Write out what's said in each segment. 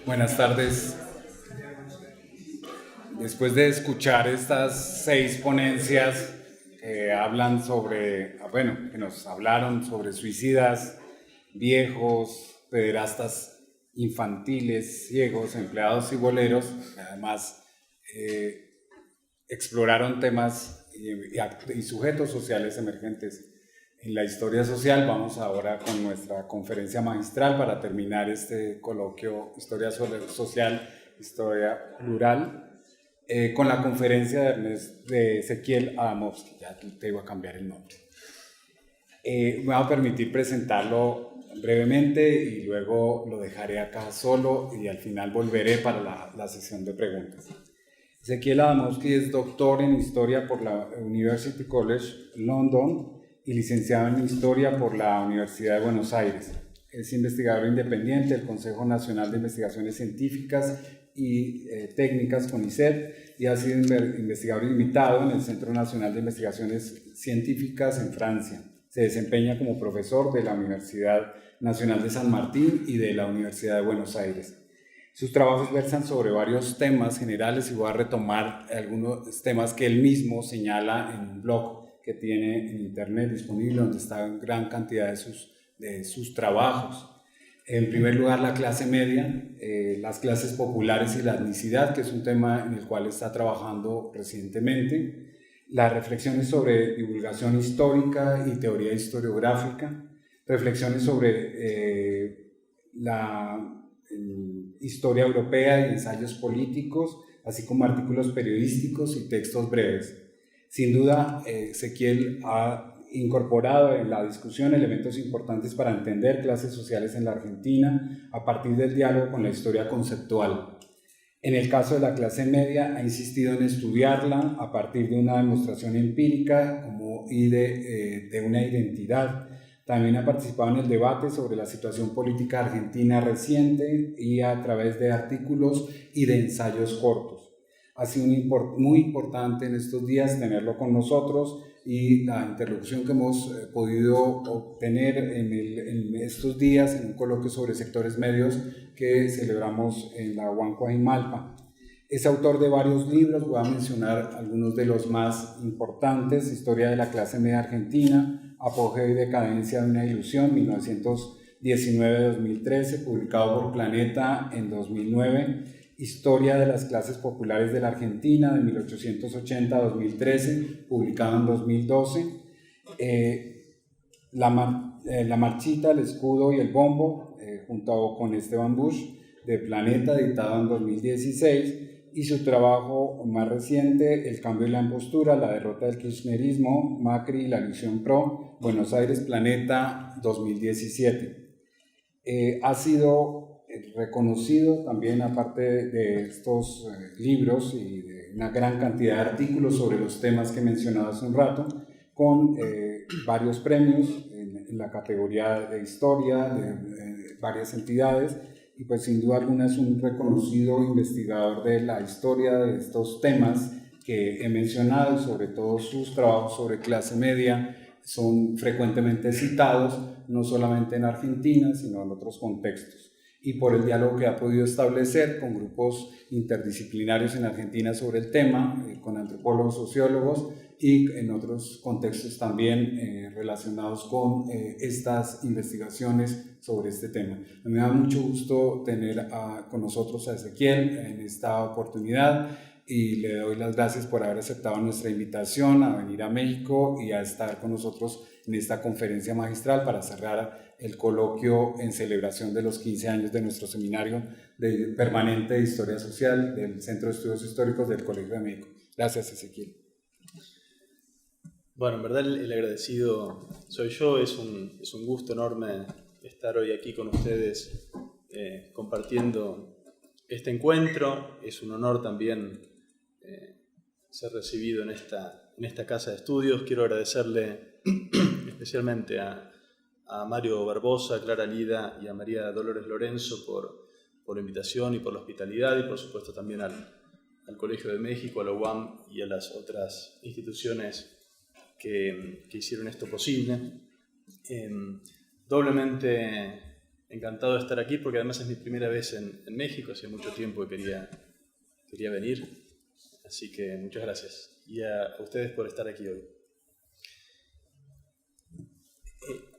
Buenas tardes. Después de escuchar estas 6 ponencias que hablan sobre, que nos hablaron sobre suicidas, viejos, pederastas infantiles, ciegos, empleados y boleros, además exploraron temas y sujetos sociales emergentes en la historia social. Vamos ahora con nuestra conferencia magistral para terminar este coloquio Historia Social, Historia Plural, con la conferencia de Ezequiel Adamowski. Ya te iba a cambiar el nombre. Me voy a permitir presentarlo brevemente y luego lo dejaré acá solo y al final volveré para la sesión de preguntas. Ezequiel Adamowski es doctor en Historia por la University College London y licenciado en Historia por la Universidad de Buenos Aires. Es investigador independiente del Consejo Nacional de Investigaciones Científicas y Técnicas, CONICET, y ha sido investigador invitado en el Centro Nacional de Investigaciones Científicas en Francia. Se desempeña como profesor de la Universidad Nacional de San Martín y de la Universidad de Buenos Aires. Sus trabajos versan sobre varios temas generales y voy a retomar algunos temas que él mismo señala en un blog que tiene en internet disponible, donde está gran cantidad de sus trabajos. En primer lugar, la clase media, las clases populares y la etnicidad, que es un tema en el cual está trabajando recientemente. Las reflexiones sobre divulgación histórica y teoría historiográfica. Reflexiones sobre la historia europea y ensayos políticos, así como artículos periodísticos y textos breves. Sin duda, Ezequiel ha incorporado en la discusión elementos importantes para entender clases sociales en la Argentina a partir del diálogo con la historia conceptual. En el caso de la clase media, ha insistido en estudiarla a partir de una demostración empírica y de una identidad. También ha participado en el debate sobre la situación política argentina reciente y a través de artículos y de ensayos cortos. Ha sido muy importante en estos días tenerlo con nosotros y la interlocución que hemos podido obtener en estos días en un coloquio sobre sectores medios que celebramos en la Huancahuaymalpa. Es autor de varios libros, voy a mencionar algunos de los más importantes: Historia de la clase media argentina, Apogeo y decadencia de una ilusión, 1919-2013, publicado por Planeta en 2009, Historia de las clases populares de la Argentina, de 1880-2013, publicado en 2012, la marchita, el escudo y el bombo, junto con Esteban Busch, de Planeta, editado en 2016, y su trabajo más reciente, El cambio y la impostura, la derrota del kirchnerismo, Macri y la ilusión pro, Buenos Aires, Planeta, 2017. Ha sido reconocido también, aparte de estos libros y de una gran cantidad de artículos sobre los temas que he mencionado hace un rato, con varios premios en la categoría de historia de varias entidades, y pues sin duda alguna es un reconocido investigador de la historia de estos temas que he mencionado, y sobre todo sus trabajos sobre clase media son frecuentemente citados, no solamente en Argentina, sino en otros contextos, y por el diálogo que ha podido establecer con grupos interdisciplinarios en Argentina sobre el tema, con antropólogos, sociólogos y en otros contextos también relacionados con estas investigaciones sobre este tema. Me da mucho gusto tener con nosotros a Ezequiel en esta oportunidad y le doy las gracias por haber aceptado nuestra invitación a venir a México y a estar con nosotros en esta conferencia magistral para cerrar el coloquio en celebración de los 15 años de nuestro seminario permanente de Historia Social del Centro de Estudios Históricos del Colegio de México. Gracias, Ezequiel. Bueno, en verdad el agradecido soy yo. Es un gusto enorme estar hoy aquí con ustedes compartiendo este encuentro. Es un honor también ser recibido en esta casa de estudios. Quiero agradecerle especialmente a Mario Barbosa, a Clara Lida y a María Dolores Lorenzo por la invitación y por la hospitalidad, y por supuesto también al Colegio de México, a la UAM y a las otras instituciones que hicieron esto posible. Doblemente encantado de estar aquí porque además es mi primera vez en México, hace mucho tiempo que quería venir, así que muchas gracias. Y a ustedes por estar aquí hoy.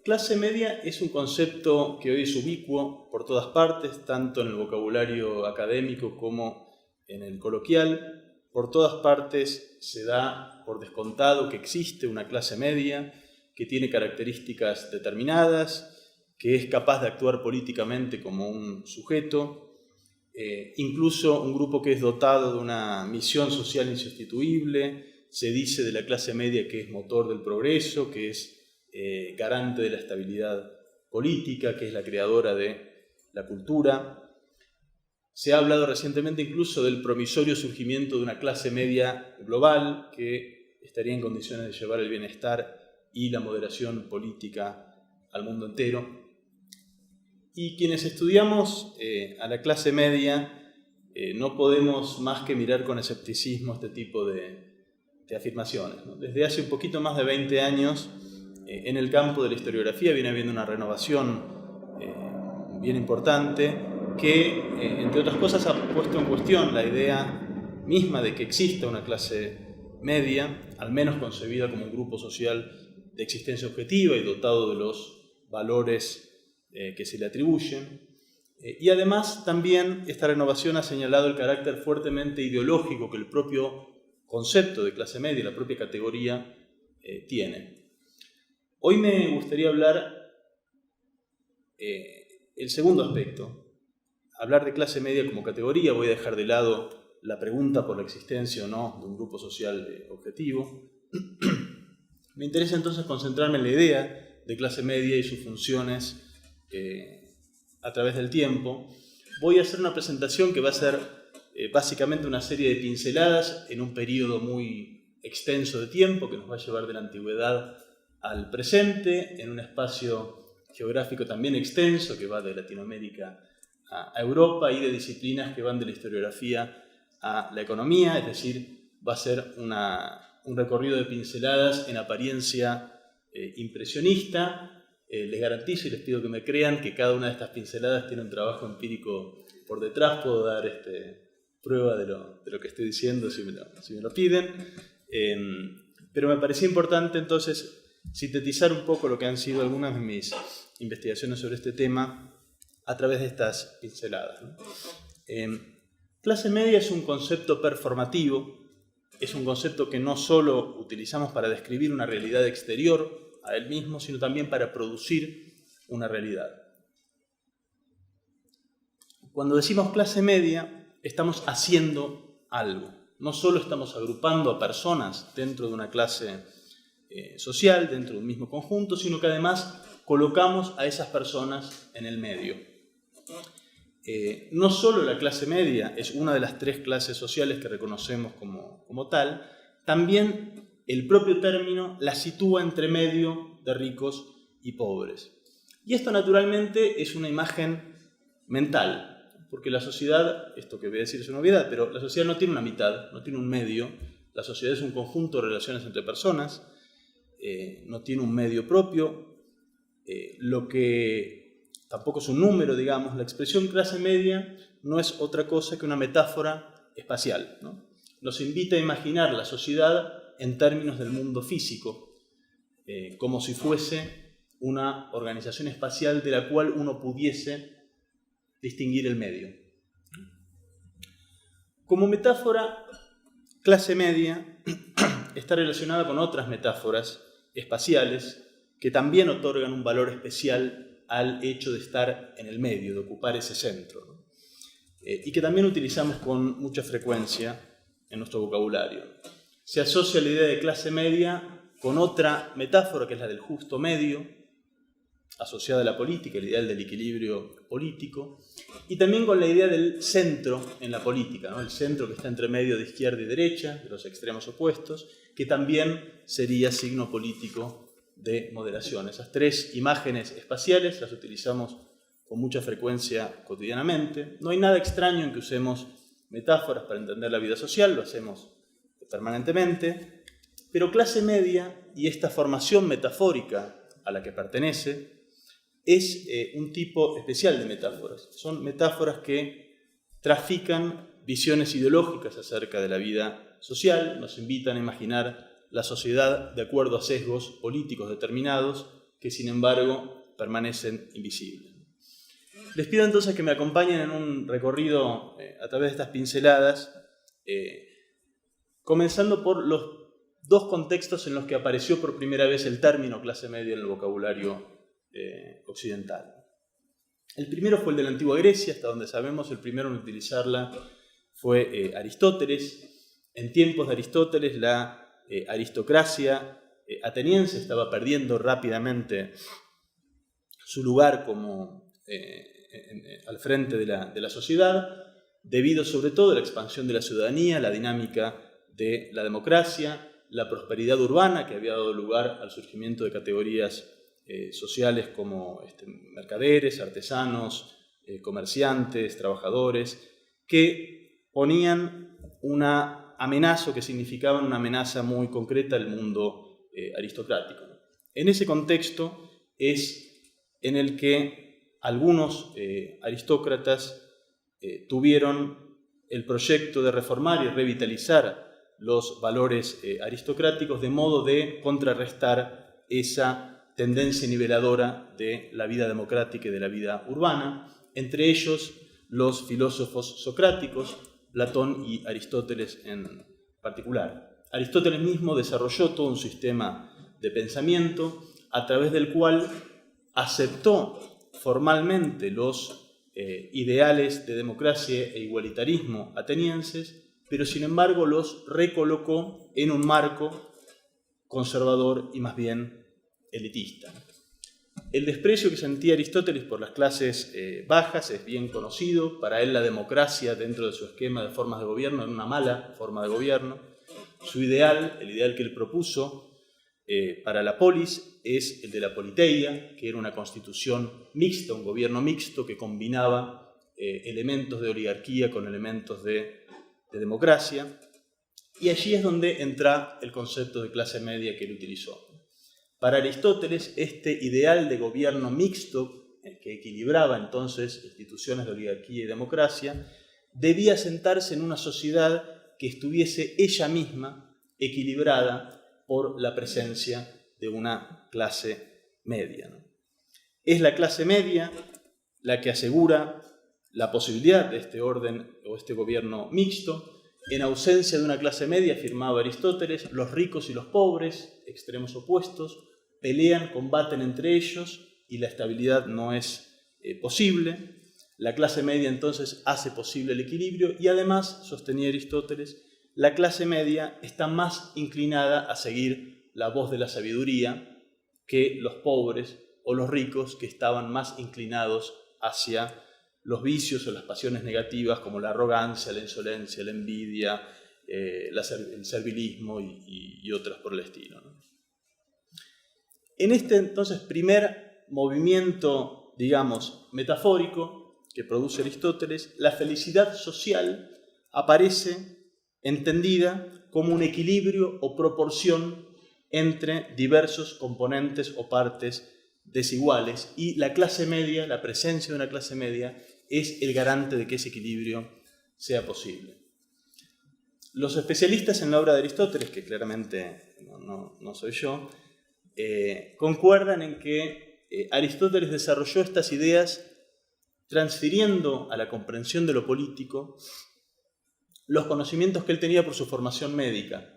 Clase media es un concepto que hoy es ubicuo por todas partes, tanto en el vocabulario académico como en el coloquial. Por todas partes se da por descontado que existe una clase media, que tiene características determinadas, que es capaz de actuar políticamente como un sujeto, incluso un grupo que es dotado de una misión social insustituible. Se dice de la clase media que es motor del progreso, que es garante de la estabilidad política, que es la creadora de la cultura. Se ha hablado recientemente incluso del promisorio surgimiento de una clase media global que estaría en condiciones de llevar el bienestar y la moderación política al mundo entero. Y quienes estudiamos a la clase media no podemos más que mirar con escepticismo este tipo de afirmaciones, ¿no? Desde hace un poquito más de 20 años, en el campo de la historiografía viene habiendo una renovación bien importante que, entre otras cosas, ha puesto en cuestión la idea misma de que exista una clase media, al menos concebida como un grupo social de existencia objetiva y dotado de los valores que se le atribuyen. Y además también esta renovación ha señalado el carácter fuertemente ideológico que el propio concepto de clase media, la propia categoría, tiene. Hoy me gustaría hablar el segundo aspecto, hablar de clase media como categoría. Voy a dejar de lado la pregunta por la existencia o no de un grupo social objetivo. Me interesa entonces concentrarme en la idea de clase media y sus funciones a través del tiempo. Voy a hacer una presentación que va a ser básicamente una serie de pinceladas en un periodo muy extenso de tiempo que nos va a llevar de la antigüedad al presente, en un espacio geográfico también extenso que va de Latinoamérica a Europa y de disciplinas que van de la historiografía a la economía, es decir, va a ser un recorrido de pinceladas en apariencia impresionista. Les garantizo y les pido que me crean que cada una de estas pinceladas tiene un trabajo empírico por detrás. Puedo dar prueba de lo que estoy diciendo si me lo piden. Pero me parecía importante entonces sintetizar un poco lo que han sido algunas de mis investigaciones sobre este tema a través de estas pinceladas, ¿no? Clase media es un concepto performativo, es un concepto que no solo utilizamos para describir una realidad exterior a él mismo, sino también para producir una realidad. Cuando decimos clase media, estamos haciendo algo. No solo estamos agrupando a personas dentro de una clase social, dentro de un mismo conjunto, sino que además colocamos a esas personas en el medio. No solo la clase media es una de las tres clases sociales que reconocemos como tal, también el propio término la sitúa entre medio de ricos y pobres. Y esto naturalmente es una imagen mental, porque la sociedad, esto que voy a decir es una obviedad, pero la sociedad no tiene una mitad, no tiene un medio. La sociedad es un conjunto de relaciones entre personas, no tiene un medio propio, lo que tampoco es un número, digamos. La expresión clase media no es otra cosa que una metáfora espacial, ¿no? Nos invita a imaginar la sociedad en términos del mundo físico, como si fuese una organización espacial de la cual uno pudiese distinguir el medio. Como metáfora, clase media está relacionada con otras metáforas espaciales que también otorgan un valor especial al hecho de estar en el medio, de ocupar ese centro, ¿no? Y que también utilizamos con mucha frecuencia en nuestro vocabulario. Se asocia la idea de clase media con otra metáfora que es la del justo medio, asociada a la política, el ideal del equilibrio político, y también con la idea del centro en la política, ¿no? El centro que está entre medio de izquierda y derecha, de los extremos opuestos, que también sería signo político de moderación. Esas tres imágenes espaciales las utilizamos con mucha frecuencia cotidianamente. No hay nada extraño en que usemos metáforas para entender la vida social, lo hacemos permanentemente, pero clase media y esta formación metafórica a la que pertenece es un tipo especial de metáforas. Son metáforas que trafican visiones ideológicas acerca de la vida social, nos invitan a imaginar la sociedad de acuerdo a sesgos políticos determinados que, sin embargo, permanecen invisibles. Les pido entonces que me acompañen en un recorrido a través de estas pinceladas, comenzando por los dos contextos en los que apareció por primera vez el término clase media en el vocabulario occidental. El primero fue el de la antigua Grecia, hasta donde sabemos el primero en utilizarla fue Aristóteles. En tiempos de Aristóteles la aristocracia ateniense estaba perdiendo rápidamente su lugar como al frente de la sociedad, debido sobre todo a la expansión de la ciudadanía, la dinámica de la democracia, la prosperidad urbana que había dado lugar al surgimiento de categorías sociales como mercaderes, artesanos, comerciantes, trabajadores, que ponían una amenaza, que significaban una amenaza muy concreta al mundo aristocrático. En ese contexto es en el que algunos aristócratas tuvieron el proyecto de reformar y revitalizar los valores aristocráticos de modo de contrarrestar esa tendencia niveladora de la vida democrática y de la vida urbana, entre ellos los filósofos socráticos, Platón y Aristóteles en particular. Aristóteles mismo desarrolló todo un sistema de pensamiento a través del cual aceptó formalmente los ideales de democracia e igualitarismo atenienses, pero sin embargo los recolocó en un marco conservador y más bien elitista. El desprecio que sentía Aristóteles por las clases bajas es bien conocido. Para él la democracia dentro de su esquema de formas de gobierno era una mala forma de gobierno. Su ideal, el ideal que él propuso para la polis, es el de la politeia, que era una constitución mixta, un gobierno mixto que combinaba elementos de oligarquía con elementos de democracia. Y allí es donde entra el concepto de clase media que él utilizó. Para Aristóteles, este ideal de gobierno mixto, que equilibraba entonces instituciones de oligarquía y democracia, debía sentarse en una sociedad que estuviese ella misma equilibrada por la presencia de una clase media, ¿no? Es la clase media la que asegura la posibilidad de este orden o este gobierno mixto. En ausencia de una clase media, afirmaba Aristóteles, los ricos y los pobres, extremos opuestos, pelean, combaten entre ellos y la estabilidad no es posible. La clase media entonces hace posible el equilibrio y además, sostenía Aristóteles, la clase media está más inclinada a seguir la voz de la sabiduría que los pobres o los ricos, que estaban más inclinados hacia los vicios o las pasiones negativas como la arrogancia, la insolencia, la envidia, el servilismo y otras por el estilo, ¿no? En este entonces primer movimiento, digamos, metafórico que produce Aristóteles, la felicidad social aparece entendida como un equilibrio o proporción entre diversos componentes o partes desiguales, y la clase media, la presencia de una clase media, es el garante de que ese equilibrio sea posible. Los especialistas en la obra de Aristóteles, que claramente no soy yo, concuerdan en que Aristóteles desarrolló estas ideas transfiriendo a la comprensión de lo político los conocimientos que él tenía por su formación médica.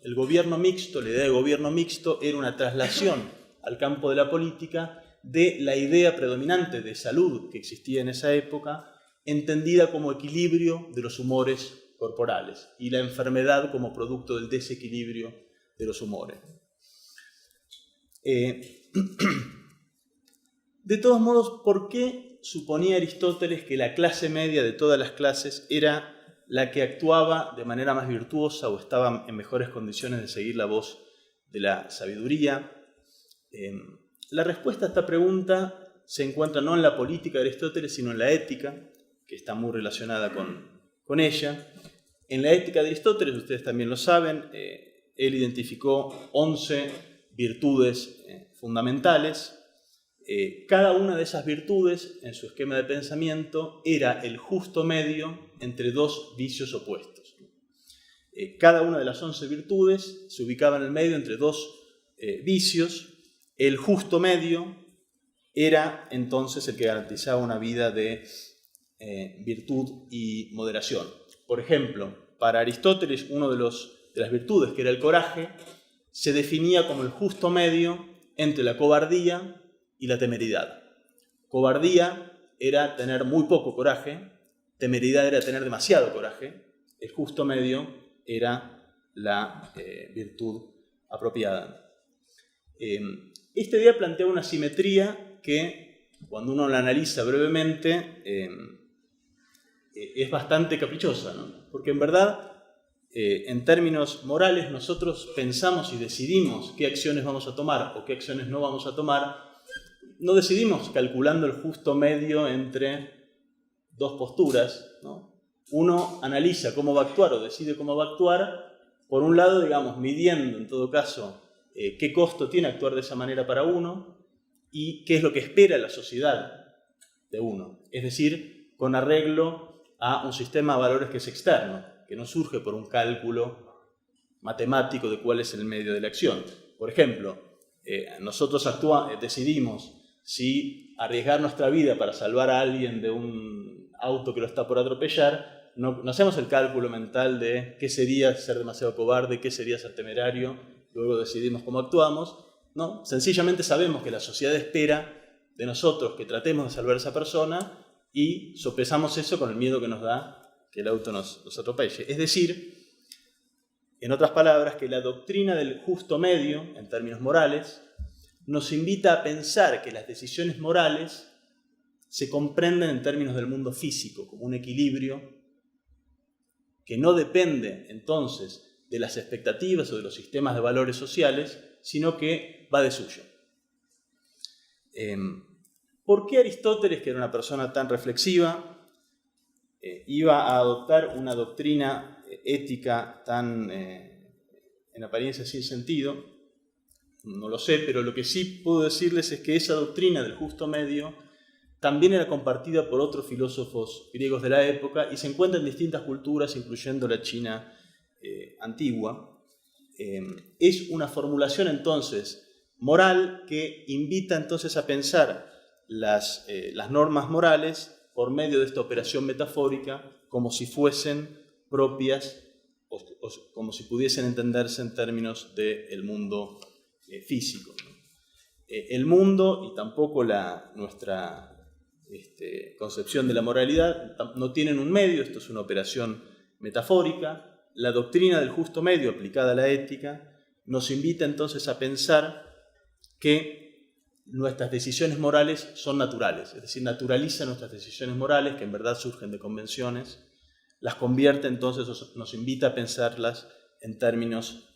El gobierno mixto, la idea de gobierno mixto, era una traslación al campo de la política de la idea predominante de salud que existía en esa época, entendida como equilibrio de los humores corporales y la enfermedad como producto del desequilibrio de los humores. De todos modos, ¿por qué suponía Aristóteles que la clase media de todas las clases era la que actuaba de manera más virtuosa o estaba en mejores condiciones de seguir la voz de la sabiduría? La respuesta a esta pregunta se encuentra no en la política de Aristóteles, sino en la ética, que está muy relacionada con ella. En la ética de Aristóteles, ustedes también lo saben, él identificó 11 virtudes fundamentales. cada una de esas virtudes, en su esquema de pensamiento, era el justo medio entre dos vicios opuestos. Cada una de las 11 virtudes se ubicaba en el medio entre dos vicios. El justo medio era entonces el que garantizaba una vida de virtud y moderación. Por ejemplo, para Aristóteles, una de las virtudes, que era el coraje, se definía como el justo medio entre la cobardía y la temeridad. Cobardía era tener muy poco coraje, temeridad era tener demasiado coraje, el justo medio era la virtud apropiada. Esta idea plantea una simetría que, cuando uno la analiza brevemente, es bastante caprichosa, ¿no? Porque en verdad, en términos morales, nosotros pensamos y decidimos qué acciones vamos a tomar o qué acciones no vamos a tomar. No decidimos calculando el justo medio entre dos posturas, ¿no? Uno analiza cómo va a actuar o decide cómo va a actuar, por un lado, digamos, midiendo en todo caso qué costo tiene actuar de esa manera para uno y qué es lo que espera la sociedad de uno. Es decir, con arreglo a un sistema de valores que es externo, que no surge por un cálculo matemático de cuál es el medio de la acción. Por ejemplo, nosotros decidimos si arriesgar nuestra vida para salvar a alguien de un auto que lo está por atropellar. No hacemos el cálculo mental de qué sería ser demasiado cobarde, qué sería ser temerario, luego decidimos cómo actuamos. No, sencillamente sabemos que la sociedad espera de nosotros que tratemos de salvar a esa persona y sopesamos eso con el miedo que nos da que el auto nos atropelle. Es decir, en otras palabras, que la doctrina del justo medio, en términos morales, nos invita a pensar que las decisiones morales se comprenden en términos del mundo físico, como un equilibrio que no depende entonces de las expectativas o de los sistemas de valores sociales, sino que va de suyo. ¿Por qué Aristóteles, que era una persona tan reflexiva, iba a adoptar una doctrina ética tan, en apariencia, sin sentido? No lo sé, pero lo que sí puedo decirles es que esa doctrina del justo medio también era compartida por otros filósofos griegos de la época y se encuentra en distintas culturas, incluyendo la China antigua. Es una formulación entonces moral que invita entonces a pensar las normas morales por medio de esta operación metafórica como si fuesen propias o como si pudiesen entenderse en términos del mundo físico. El mundo y tampoco nuestra concepción de la moralidad no tienen un medio, esto es una operación metafórica. La doctrina del justo medio aplicada a la ética nos invita entonces a pensar que nuestras decisiones morales son naturales, es decir, naturaliza nuestras decisiones morales, que en verdad surgen de convenciones, las convierte entonces, nos invita a pensarlas en términos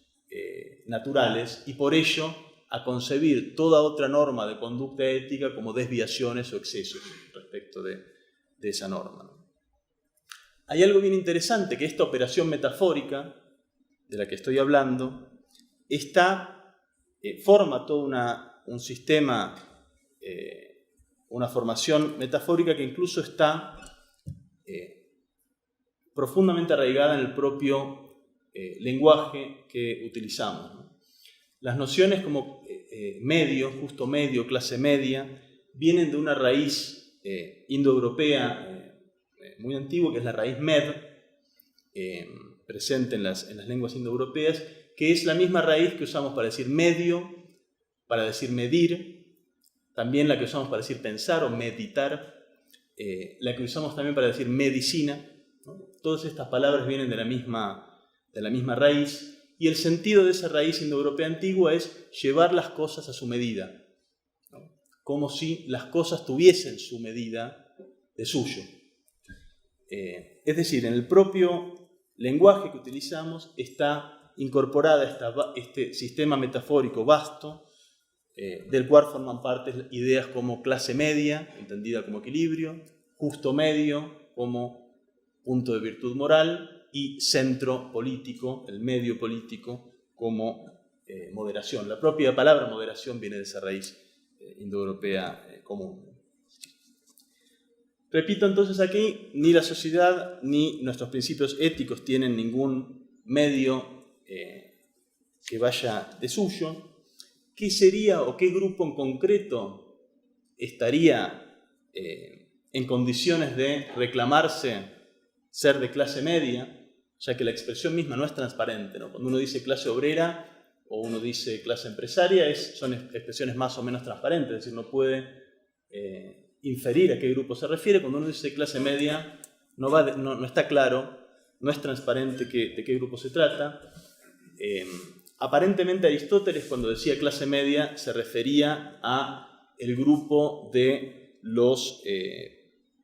naturales y por ello a concebir toda otra norma de conducta ética como desviaciones o excesos respecto de esa norma. Hay algo bien interesante, que esta operación metafórica de la que estoy hablando forma todo un sistema, una formación metafórica que incluso está profundamente arraigada en el propio lenguaje que utilizamos, ¿no? Las nociones como medio, justo medio, clase media, vienen de una raíz indoeuropea muy antigua, que es la raíz med, presente en las lenguas indoeuropeas, que es la misma raíz que usamos para decir medio, para decir medir, también la que usamos para decir pensar o meditar, la que usamos también para decir medicina, ¿no? Todas estas palabras vienen de la misma raíz, y el sentido de esa raíz indoeuropea antigua es llevar las cosas a su medida, ¿no? Como si las cosas tuviesen su medida de suyo. Es decir, en el propio lenguaje que utilizamos está incorporada este sistema metafórico vasto, del cual forman parte ideas como clase media, entendida como equilibrio, justo medio como punto de virtud moral, y centro político, el medio político, como moderación. La propia palabra moderación viene de esa raíz indoeuropea común. Repito entonces aquí, ni la sociedad ni nuestros principios éticos tienen ningún medio que vaya de suyo. ¿Qué sería o qué grupo en concreto estaría en condiciones de reclamarse ser de clase media, ya que la expresión misma no es transparente, ¿no? Cuando uno dice clase obrera o uno dice clase empresaria, son expresiones más o menos transparentes, es decir, no puede inferir a qué grupo se refiere. Cuando uno dice clase media, no está claro, no es transparente de qué grupo se trata. Aparentemente Aristóteles, cuando decía clase media, se refería a el grupo de los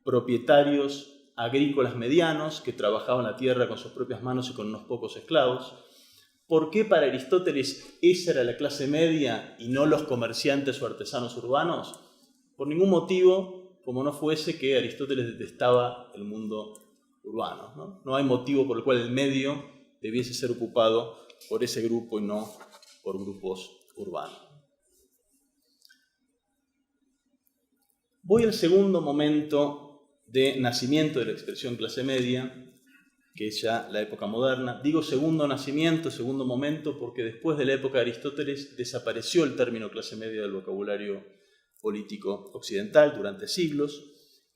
propietarios agrícolas medianos que trabajaban la tierra con sus propias manos y con unos pocos esclavos. ¿Por qué para Aristóteles esa era la clase media y no los comerciantes o artesanos urbanos? Por ningún motivo, como no fuese que Aristóteles detestaba el mundo urbano, ¿no? No hay motivo por el cual el medio debiese ser ocupado por ese grupo y no por grupos urbanos. Voy al segundo momento de nacimiento de la expresión clase media, que es ya la época moderna. Digo segundo nacimiento, segundo momento, porque después de la época de Aristóteles desapareció el término clase media del vocabulario político occidental durante siglos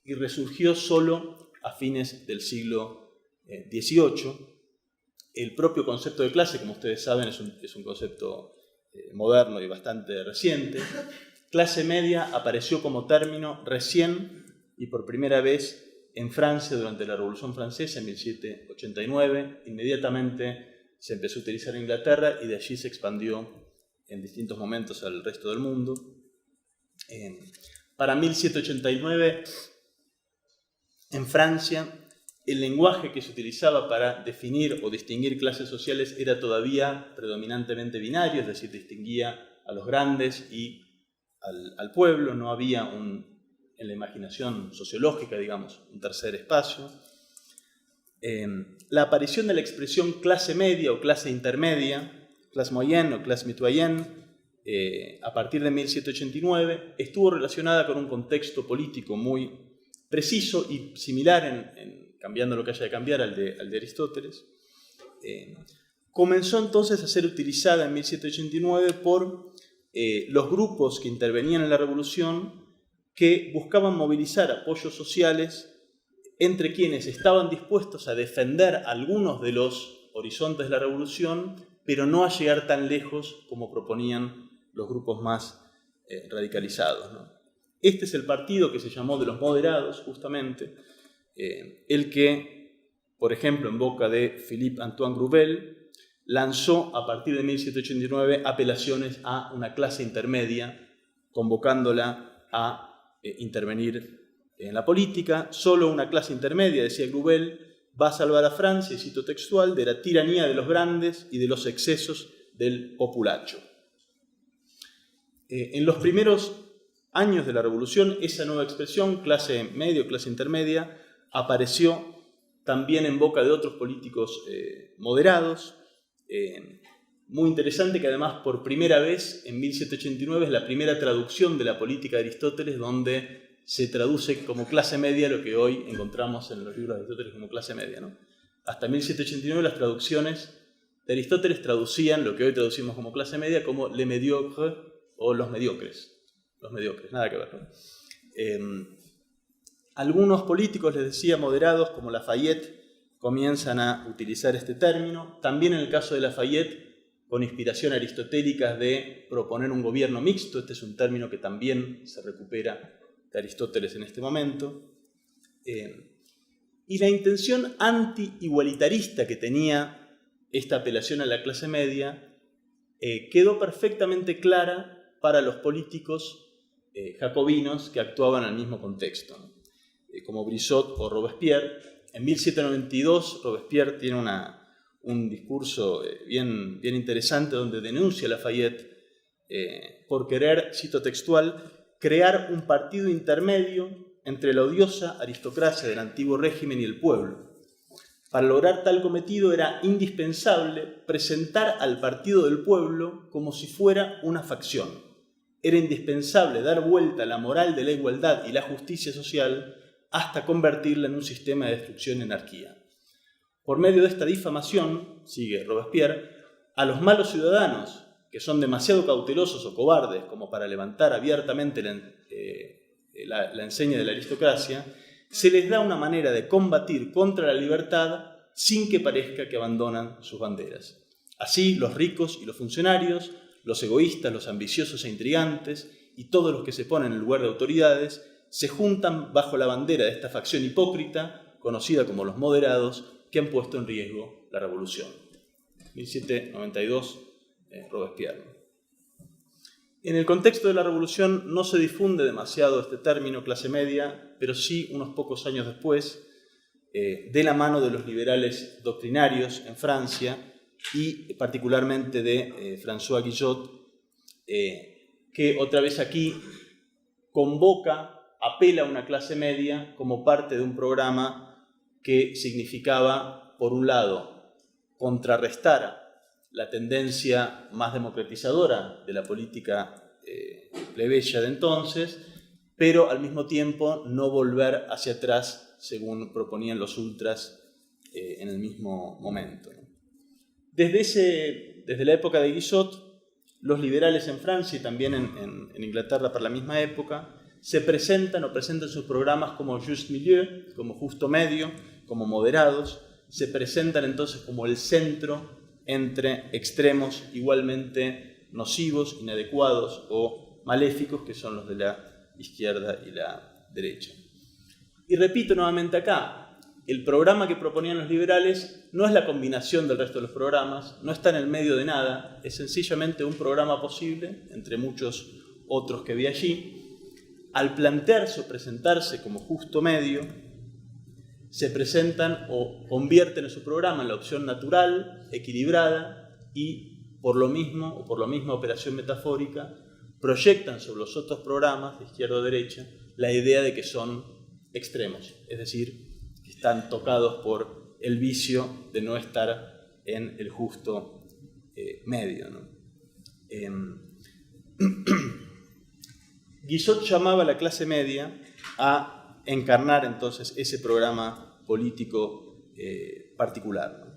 y resurgió solo a fines del siglo XVIII. El propio concepto de clase, como ustedes saben, es un concepto moderno y bastante reciente. Clase media apareció como término recién y por primera vez en Francia durante la Revolución Francesa en 1789. Inmediatamente se empezó a utilizar en Inglaterra y de allí se expandió en distintos momentos al resto del mundo. Para 1789, en Francia, el lenguaje que se utilizaba para definir o distinguir clases sociales era todavía predominantemente binario, es decir, distinguía a los grandes y al pueblo. No había en la imaginación sociológica, digamos, un tercer espacio. La aparición de la expresión clase media o clase intermedia, classe moyenne o classe mitoyenne, a partir de 1789, estuvo relacionada con un contexto político muy preciso y similar, cambiando lo que haya de cambiar, al de Aristóteles. Comenzó entonces a ser utilizada en 1789 por los grupos que intervenían en la Revolución, que buscaban movilizar apoyos sociales entre quienes estaban dispuestos a defender algunos de los horizontes de la Revolución, pero no a llegar tan lejos como proponían los grupos más radicalizados, ¿no? Este es el partido que se llamó de los moderados, justamente, el que, por ejemplo, en boca de Philippe Antoine Groubel, lanzó a partir de 1789 apelaciones a una clase intermedia, convocándola a intervenir en la política. Solo una clase intermedia, decía Groubel, va a salvar a Francia, y cito textual, de la tiranía de los grandes y de los excesos del populacho. En los primeros años de la Revolución, esa nueva expresión, clase media o clase intermedia, apareció también en boca de otros políticos moderados. Muy interesante que además por primera vez en 1789 es la primera traducción de la política de Aristóteles donde se traduce como clase media lo que hoy encontramos en los libros de Aristóteles como clase media, ¿no? Hasta 1789 las traducciones de Aristóteles traducían lo que hoy traducimos como clase media como les médiocres o los mediocres. Los mediocres, nada que ver, ¿no? Algunos políticos, les decía, moderados como Lafayette, comienzan a utilizar este término. También en el caso de Lafayette, con inspiración aristotélica de proponer un gobierno mixto. Este es un término que también se recupera de Aristóteles en este momento. Y la intención anti-igualitarista que tenía esta apelación a la clase media quedó perfectamente clara para los políticos jacobinos que actuaban en el mismo contexto, ¿no? Como Brissot o Robespierre. En 1792 Robespierre tiene un discurso bien interesante donde denuncia a Lafayette por querer, cito textual, crear un partido intermedio entre la odiosa aristocracia del antiguo régimen y el pueblo. Para lograr tal cometido era indispensable presentar al partido del pueblo como si fuera una facción, era indispensable dar vuelta a la moral de la igualdad y la justicia social hasta convertirla en un sistema de destrucción y anarquía. Por medio de esta difamación, sigue Robespierre, a los malos ciudadanos, que son demasiado cautelosos o cobardes como para levantar abiertamente la enseña de la aristocracia, se les da una manera de combatir contra la libertad sin que parezca que abandonan sus banderas. Así, los ricos y los funcionarios, los egoístas, los ambiciosos e intrigantes y todos los que se ponen en el lugar de autoridades se juntan bajo la bandera de esta facción hipócrita, conocida como los moderados, que han puesto en riesgo la revolución. 1792, Robespierre. En el contexto de la revolución no se difunde demasiado este término clase media, pero sí unos pocos años después, de la mano de los liberales doctrinarios en Francia y particularmente de François Guillot, que otra vez aquí apela a una clase media como parte de un programa que significaba, por un lado, contrarrestar la tendencia más democratizadora de la política plebeya de entonces, pero al mismo tiempo no volver hacia atrás, según proponían los ultras en el mismo momento. Desde la época de Guillot, los liberales en Francia y también en Inglaterra para la misma época presentan sus programas como juste milieu, como justo medio, como moderados, se presentan entonces como el centro entre extremos igualmente nocivos, inadecuados o maléficos, que son los de la izquierda y la derecha. Y repito nuevamente acá, el programa que proponían los liberales no es la combinación del resto de los programas, no está en el medio de nada, es sencillamente un programa posible, entre muchos otros que vi allí. Al plantearse o presentarse como justo medio, se presentan o convierten en su programa en la opción natural, equilibrada y por la misma operación metafórica, proyectan sobre los otros programas de izquierda o derecha la idea de que son extremos, es decir, que están tocados por el vicio de no estar en el justo medio, ¿no? Guillot llamaba a la clase media a encarnar entonces ese programa político particular, ¿no?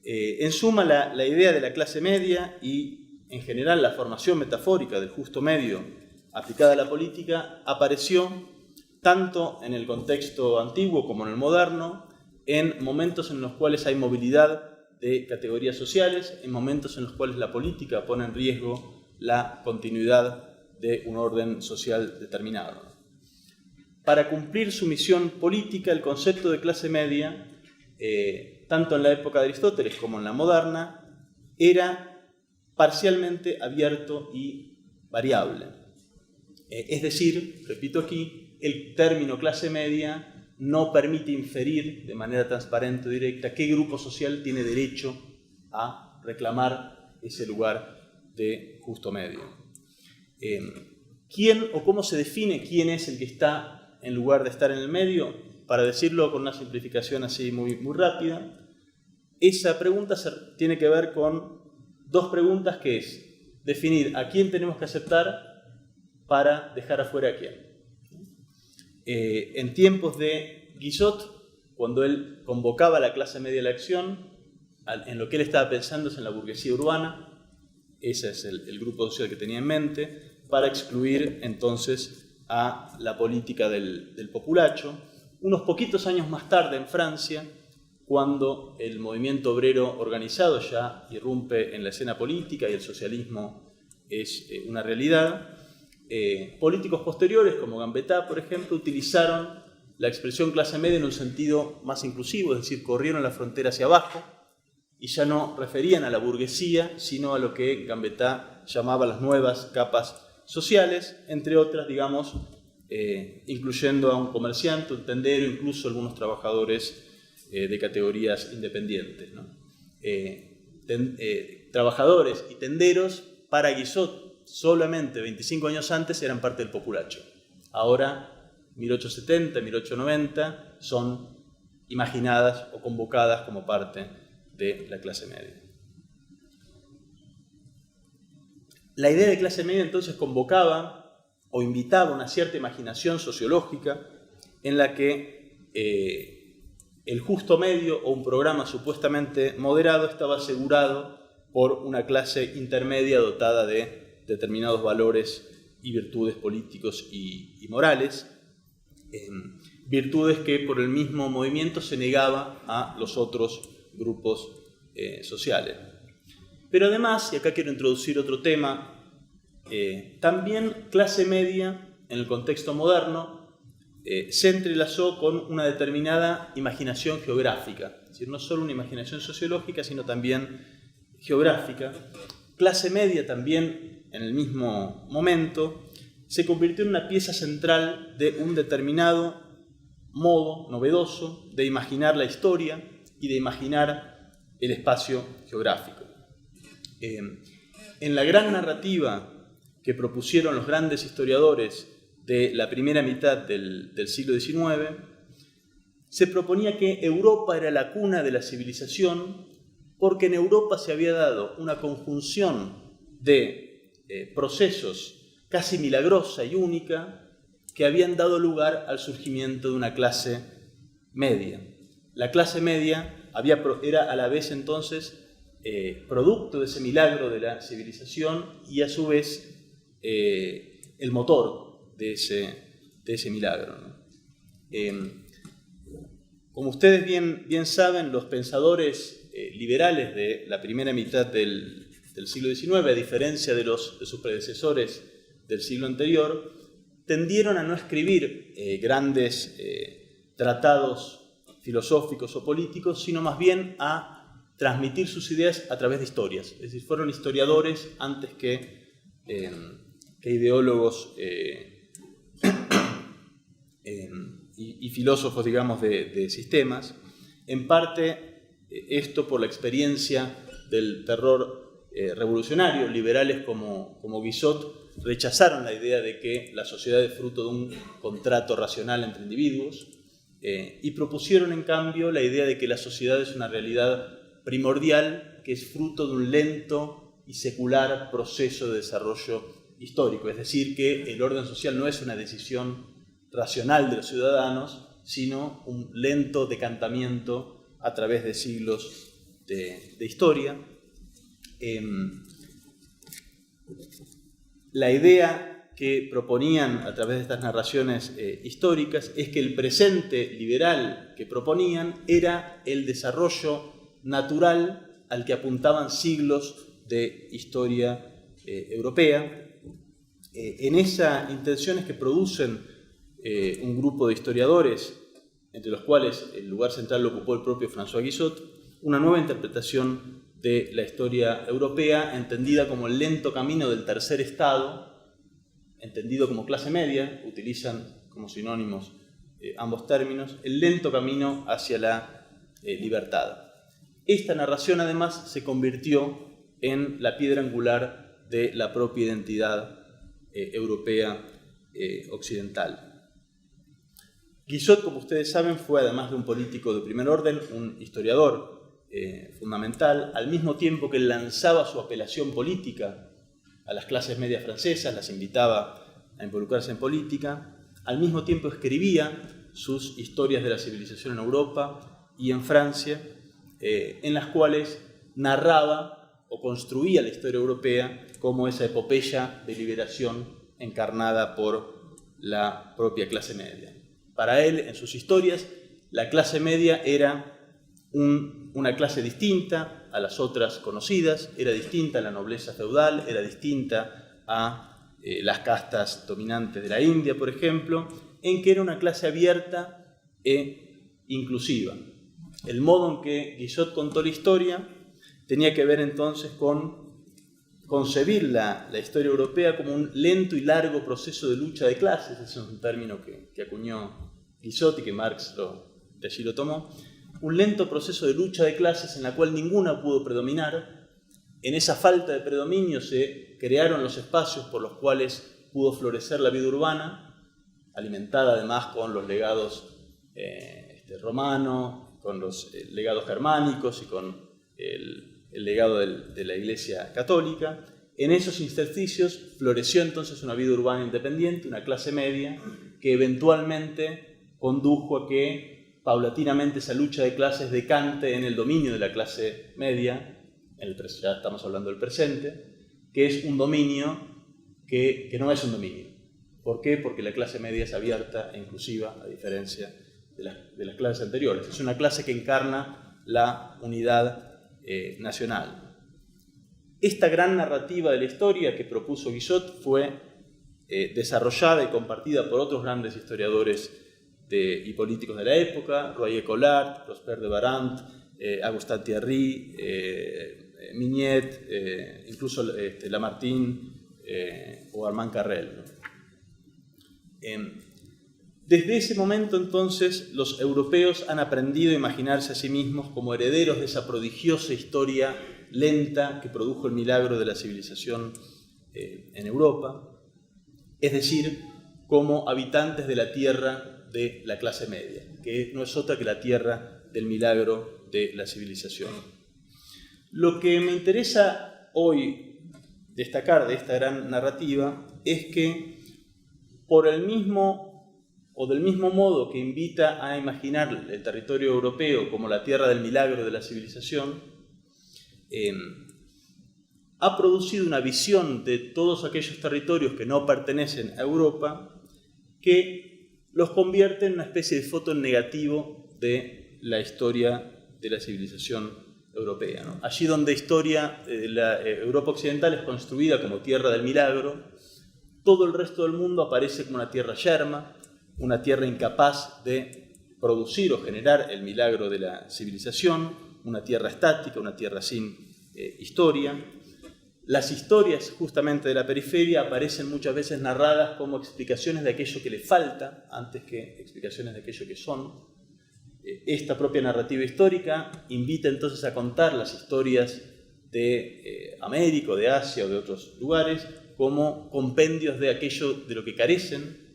En suma, la idea de la clase media y en general la formación metafórica del justo medio aplicada a la política apareció tanto en el contexto antiguo como en el moderno, en momentos en los cuales hay movilidad de categorías sociales, en momentos en los cuales la política pone en riesgo la continuidad de un orden social determinado. Para cumplir su misión política, el concepto de clase media, tanto en la época de Aristóteles como en la moderna, era parcialmente abierto y variable. Es decir, repito aquí, el término clase media no permite inferir de manera transparente o directa qué grupo social tiene derecho a reclamar ese lugar de justo medio. ¿Quién o cómo se define quién es el que está en lugar de estar en el medio? Para decirlo con una simplificación así muy rápida, esa pregunta tiene que ver con dos preguntas, que es definir a quién tenemos que aceptar para dejar afuera a quién. En tiempos de Guillot, cuando él convocaba a la clase media a la acción, en lo que él estaba pensando es en la burguesía urbana, ese es el grupo social que tenía en mente, para excluir entonces a la política del populacho. Unos poquitos años más tarde en Francia, cuando el movimiento obrero organizado ya irrumpe en la escena política y el socialismo es una realidad, políticos posteriores como Gambetta, por ejemplo, utilizaron la expresión clase media en un sentido más inclusivo, es decir, corrieron la frontera hacia abajo y ya no referían a la burguesía, sino a lo que Gambetta llamaba las nuevas capas sociales, entre otras, digamos, incluyendo a un comerciante, un tendero, incluso algunos trabajadores de categorías independientes, ¿no? Trabajadores y tenderos, para Guillot, solamente 25 años antes eran parte del populacho. Ahora, 1870, 1890, son imaginadas o convocadas como parte de la clase media. La idea de clase media entonces convocaba o invitaba una cierta imaginación sociológica en la que el justo medio o un programa supuestamente moderado estaba asegurado por una clase intermedia dotada de determinados valores y virtudes políticos y morales, virtudes que por el mismo movimiento se negaba a los otros grupos sociales. Pero además, y acá quiero introducir otro tema, también clase media en el contexto moderno se entrelazó con una determinada imaginación geográfica, es decir, no solo una imaginación sociológica, sino también geográfica. Clase media también, en el mismo momento, se convirtió en una pieza central de un determinado modo novedoso de imaginar la historia y de imaginar el espacio geográfico. En la gran narrativa que propusieron los grandes historiadores de la primera mitad del siglo XIX, se proponía que Europa era la cuna de la civilización porque en Europa se había dado una conjunción de procesos casi milagrosa y única que habían dado lugar al surgimiento de una clase media. La clase media era a la vez entonces producto de ese milagro de la civilización y a su vez el motor de ese milagro, ¿no? Como ustedes bien saben, los pensadores liberales de la primera mitad del siglo XIX, a diferencia de sus predecesores del siglo anterior, tendieron a no escribir grandes tratados filosóficos o políticos, sino más bien a transmitir sus ideas a través de historias. Es decir, fueron historiadores antes que ideólogos y filósofos, digamos, de sistemas. En parte, esto por la experiencia del terror revolucionario. Liberales como Guizot rechazaron la idea de que la sociedad es fruto de un contrato racional entre individuos y propusieron, en cambio, la idea de que la sociedad es una realidad primordial que es fruto de un lento y secular proceso de desarrollo histórico. Es decir, que el orden social no es una decisión racional de los ciudadanos, sino un lento decantamiento a través de siglos de historia. La idea que proponían a través de estas narraciones históricas es que el presente liberal que proponían era el desarrollo natural al que apuntaban siglos de historia europea. En esa intención es que producen un grupo de historiadores, entre los cuales el lugar central lo ocupó el propio François Guizot, una nueva interpretación de la historia europea, entendida como el lento camino del tercer estado, entendido como clase media, utilizan como sinónimos ambos términos, el lento camino hacia la libertad. Esta narración, además, se convirtió en la piedra angular de la propia identidad europea occidental. Guizot, como ustedes saben, fue, además de un político de primer orden, un historiador fundamental, al mismo tiempo que lanzaba su apelación política a las clases medias francesas, las invitaba a involucrarse en política, al mismo tiempo escribía sus historias de la civilización en Europa y en Francia, en las cuales narraba o construía la historia europea como esa epopeya de liberación encarnada por la propia clase media. Para él, en sus historias, la clase media era una clase distinta a las otras conocidas, era distinta a la nobleza feudal, era distinta a las castas dominantes de la India, por ejemplo, en que era una clase abierta e inclusiva. El modo en que Guizot contó la historia tenía que ver entonces con concebir la historia europea como un lento y largo proceso de lucha de clases. Ese es un término que acuñó Guizot y que Marx de allí lo tomó. Un lento proceso de lucha de clases en la cual ninguna pudo predominar. En esa falta de predominio se crearon los espacios por los cuales pudo florecer la vida urbana, alimentada además con los legados romanos, con los legados germánicos y con el legado de la Iglesia Católica. En esos intersticios floreció entonces una vida urbana independiente, una clase media, que eventualmente condujo a que paulatinamente esa lucha de clases decante en el dominio de la clase media, ya estamos hablando del presente, que es un dominio que no es un dominio. ¿Por qué? Porque la clase media es abierta e inclusiva, a diferencia de las clases anteriores. Es una clase que encarna la unidad nacional. Esta gran narrativa de la historia que propuso Guizot fue desarrollada y compartida por otros grandes historiadores y políticos de la época, Royer Collard, Prosper de Barant, Augustin Thierry, Mignet, incluso Lamartine o Armand Carrel, ¿no? Desde ese momento entonces los europeos han aprendido a imaginarse a sí mismos como herederos de esa prodigiosa historia lenta que produjo el milagro de la civilización en Europa, es decir, como habitantes de la tierra de la clase media, que no es otra que la tierra del milagro de la civilización. Lo que me interesa hoy destacar de esta gran narrativa es que del mismo modo que invita a imaginar el territorio europeo como la tierra del milagro de la civilización, ha producido una visión de todos aquellos territorios que no pertenecen a Europa que los convierte en una especie de foto en negativo de la historia de la civilización europea, ¿no? Allí donde la Europa occidental es construida como tierra del milagro, todo el resto del mundo aparece como una tierra yerma, una tierra incapaz de producir o generar el milagro de la civilización, una tierra estática, una tierra sin historia. Las historias justamente de la periferia aparecen muchas veces narradas como explicaciones de aquello que le falta, antes que explicaciones de aquello que son. Esta propia narrativa histórica invita entonces a contar las historias de América, o de Asia o de otros lugares como compendios de aquello de lo que carecen,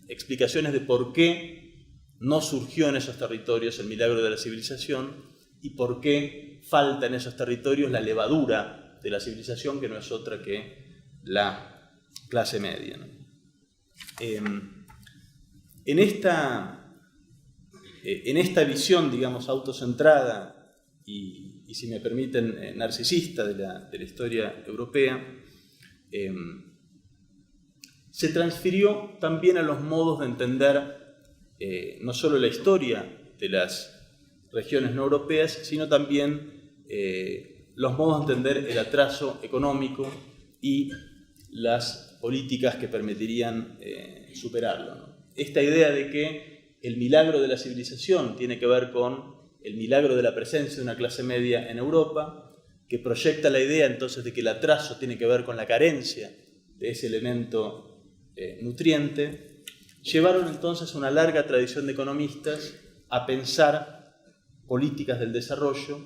explicaciones de por qué no surgió en esos territorios el milagro de la civilización y por qué falta en esos territorios la levadura de la civilización, que no es otra que la clase media, ¿no? En esta visión, digamos, autocentrada y si me permiten, narcisista de la historia europea, se transfirió también a los modos de entender no solo la historia de las regiones no europeas, sino también los modos de entender el atraso económico y las políticas que permitirían superarlo, ¿no? Esta idea de que el milagro de la civilización tiene que ver con el milagro de la presencia de una clase media en Europa, que proyecta la idea entonces de que el atraso tiene que ver con la carencia de ese elemento nutriente, llevaron entonces una larga tradición de economistas a pensar políticas del desarrollo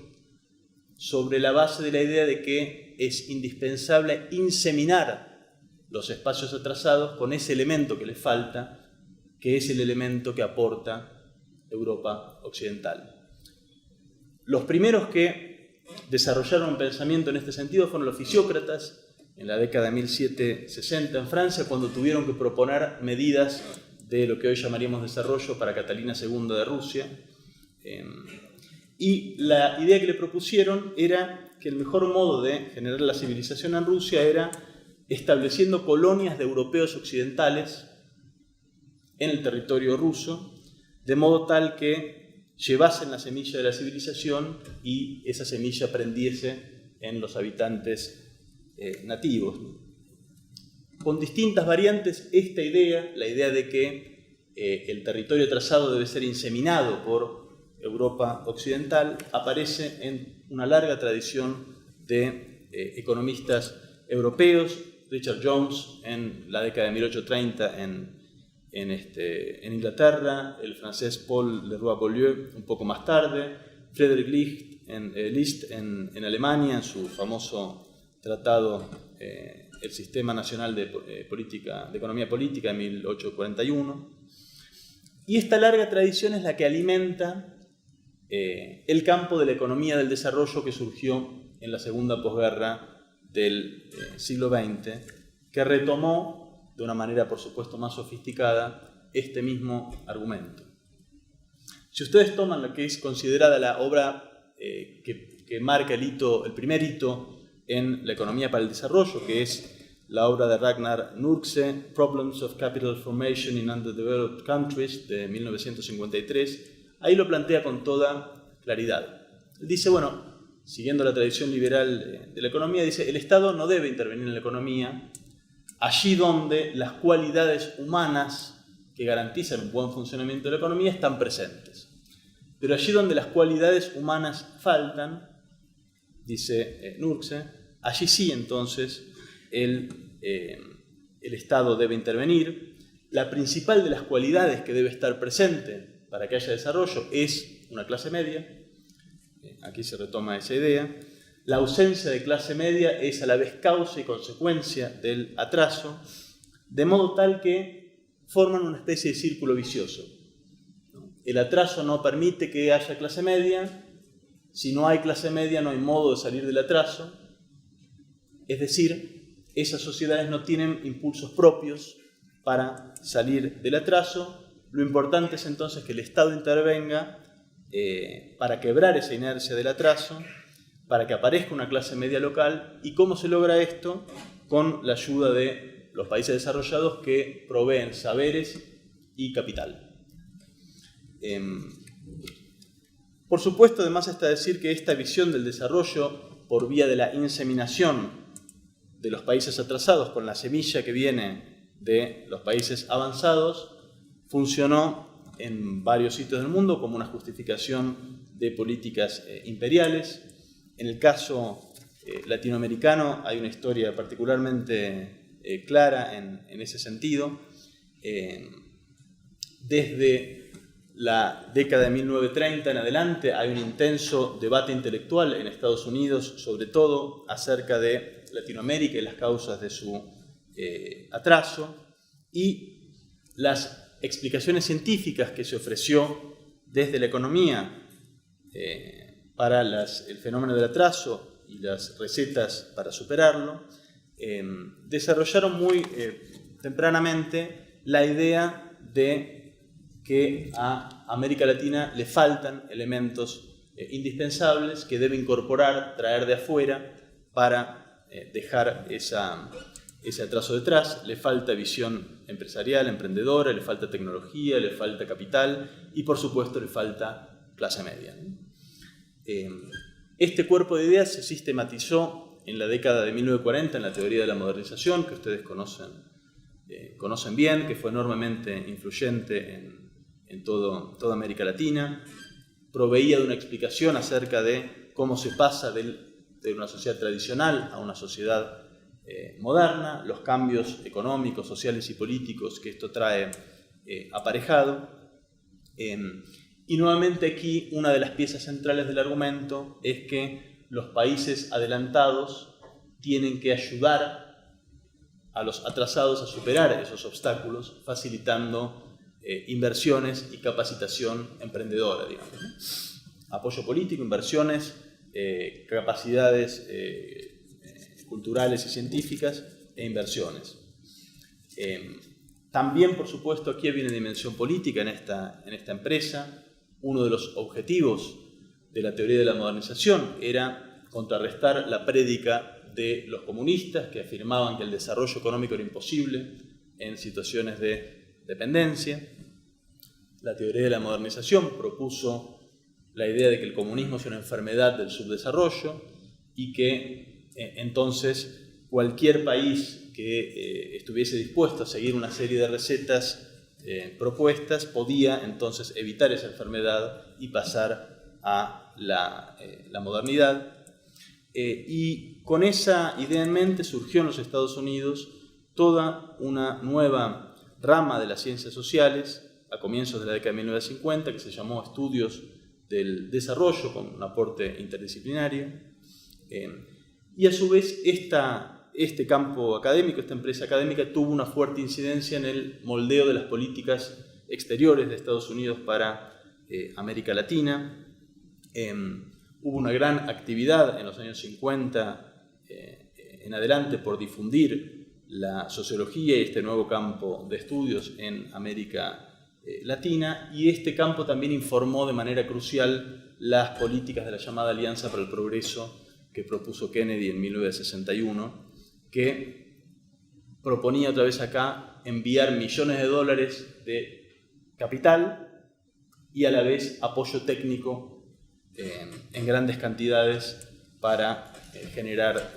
sobre la base de la idea de que es indispensable inseminar los espacios atrasados con ese elemento que les falta, que es el elemento que aporta Europa occidental. Los primeros que desarrollaron un pensamiento en este sentido fueron los fisiócratas en la década de 1760 en Francia, cuando tuvieron que proponer medidas de lo que hoy llamaríamos desarrollo para Catalina II de Rusia. Y la idea que le propusieron era que el mejor modo de generar la civilización en Rusia era estableciendo colonias de europeos occidentales en el territorio ruso, de modo tal que llevasen la semilla de la civilización y esa semilla prendiese en los habitantes nativos. Con distintas variantes, esta idea, la idea de que el territorio trazado debe ser inseminado por Europa occidental, aparece en una larga tradición de economistas europeos. Richard Jones en la década de 1830 en Inglaterra, el francés Paul Leroy-Beaulieu un poco más tarde, Friedrich List en Alemania, en su famoso tratado El Sistema Nacional de Economía Política de 1841. Y esta larga tradición es la que alimenta el campo de la economía del desarrollo que surgió en la segunda posguerra del siglo XX, que retomó de una manera, por supuesto, más sofisticada este mismo argumento. Si ustedes toman lo que es considerada la obra que marca el primer hito en la economía para el desarrollo, que es la obra de Ragnar Nurkse, Problems of Capital Formation in Underdeveloped Countries, de 1953, ahí lo plantea con toda claridad. Él dice, bueno, siguiendo la tradición liberal de la economía, dice, el Estado no debe intervenir en la economía allí donde las cualidades humanas que garantizan un buen funcionamiento de la economía están presentes. Pero allí donde las cualidades humanas faltan, dice Nurkse, allí sí entonces el Estado debe intervenir. La principal de las cualidades que debe estar presente para que haya desarrollo es una clase media. Aquí se retoma esa idea. La ausencia de clase media es a la vez causa y consecuencia del atraso, de modo tal que forman una especie de círculo vicioso. El atraso no permite que haya clase media. Si no hay clase media, no hay modo de salir del atraso. Es decir, esas sociedades no tienen impulsos propios para salir del atraso. Lo importante es entonces que el Estado intervenga para quebrar esa inercia del atraso, para que aparezca una clase media local. ¿Y cómo se logra esto? Con la ayuda de los países desarrollados que proveen saberes y capital. Por supuesto, además está decir que esta visión del desarrollo por vía de la inseminación de los países atrasados con la semilla que viene de los países avanzados funcionó en varios sitios del mundo como una justificación de políticas imperiales. En el caso latinoamericano hay una historia particularmente clara en ese sentido. Desde la década de 1930 en adelante hay un intenso debate intelectual en Estados Unidos, sobre todo acerca de Latinoamérica y las causas de su atraso, y las explicaciones científicas que se ofreció desde la economía para el fenómeno del atraso y las recetas para superarlo, desarrollaron muy tempranamente la idea de que a América Latina le faltan elementos indispensables que debe incorporar, traer de afuera para dejar ese atraso detrás. Le falta visión empresarial, emprendedora, le falta tecnología, le falta capital y por supuesto le falta clase media. Este cuerpo de ideas se sistematizó en la década de 1940 en la teoría de la modernización, que ustedes conocen bien, que fue enormemente influyente en toda América Latina. Proveía de una explicación acerca de cómo se pasa de una sociedad tradicional a una sociedad moderna, los cambios económicos, sociales y políticos que esto trae aparejado. Y nuevamente aquí una de las piezas centrales del argumento es que los países adelantados tienen que ayudar a los atrasados a superar esos obstáculos, facilitando inversiones y capacitación emprendedora, digamos. Apoyo político, inversiones, capacidades culturales y científicas e inversiones. También, por supuesto, aquí viene dimensión política en esta empresa. Uno de los objetivos de la teoría de la modernización era contrarrestar la prédica de los comunistas que afirmaban que el desarrollo económico era imposible en situaciones de dependencia. La teoría de la modernización propuso la idea de que el comunismo es una enfermedad del subdesarrollo y que entonces cualquier país que estuviese dispuesto a seguir una serie de recetas propuestas podía entonces evitar esa enfermedad y pasar a la modernidad. Y con esa idea en mente surgió en los Estados Unidos toda una nueva rama de las ciencias sociales a comienzos de la década de 1950 que se llamó Estudios del Desarrollo, con un aporte interdisciplinario. Y a su vez este campo académico, esta empresa académica, tuvo una fuerte incidencia en el moldeo de las políticas exteriores de Estados Unidos para América Latina. Hubo una gran actividad en los años 50 en adelante por difundir la sociología y este nuevo campo de estudios en América Latina, y este campo también informó de manera crucial las políticas de la llamada Alianza para el Progreso que propuso Kennedy en 1961, que proponía otra vez acá enviar millones de dólares de capital y a la vez apoyo técnico en grandes cantidades para generar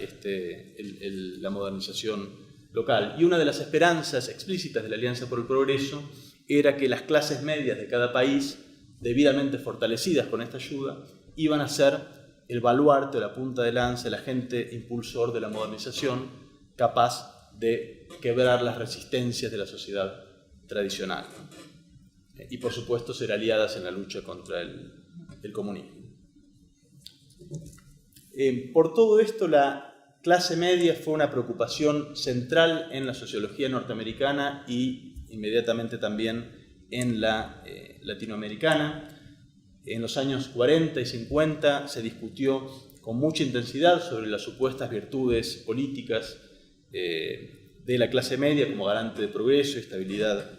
la modernización local. Y una de las esperanzas explícitas de la Alianza por el Progreso era que las clases medias de cada país, debidamente fortalecidas con esta ayuda, iban a ser el baluarte, la punta de lanza, el agente impulsor de la modernización, capaz de quebrar las resistencias de la sociedad tradicional. Y por supuesto ser aliadas en la lucha contra el comunismo. Por todo esto, la clase media fue una preocupación central en la sociología norteamericana y inmediatamente también en la latinoamericana. En los años 40 y 50 se discutió con mucha intensidad sobre las supuestas virtudes políticas de la clase media como garante de progreso y estabilidad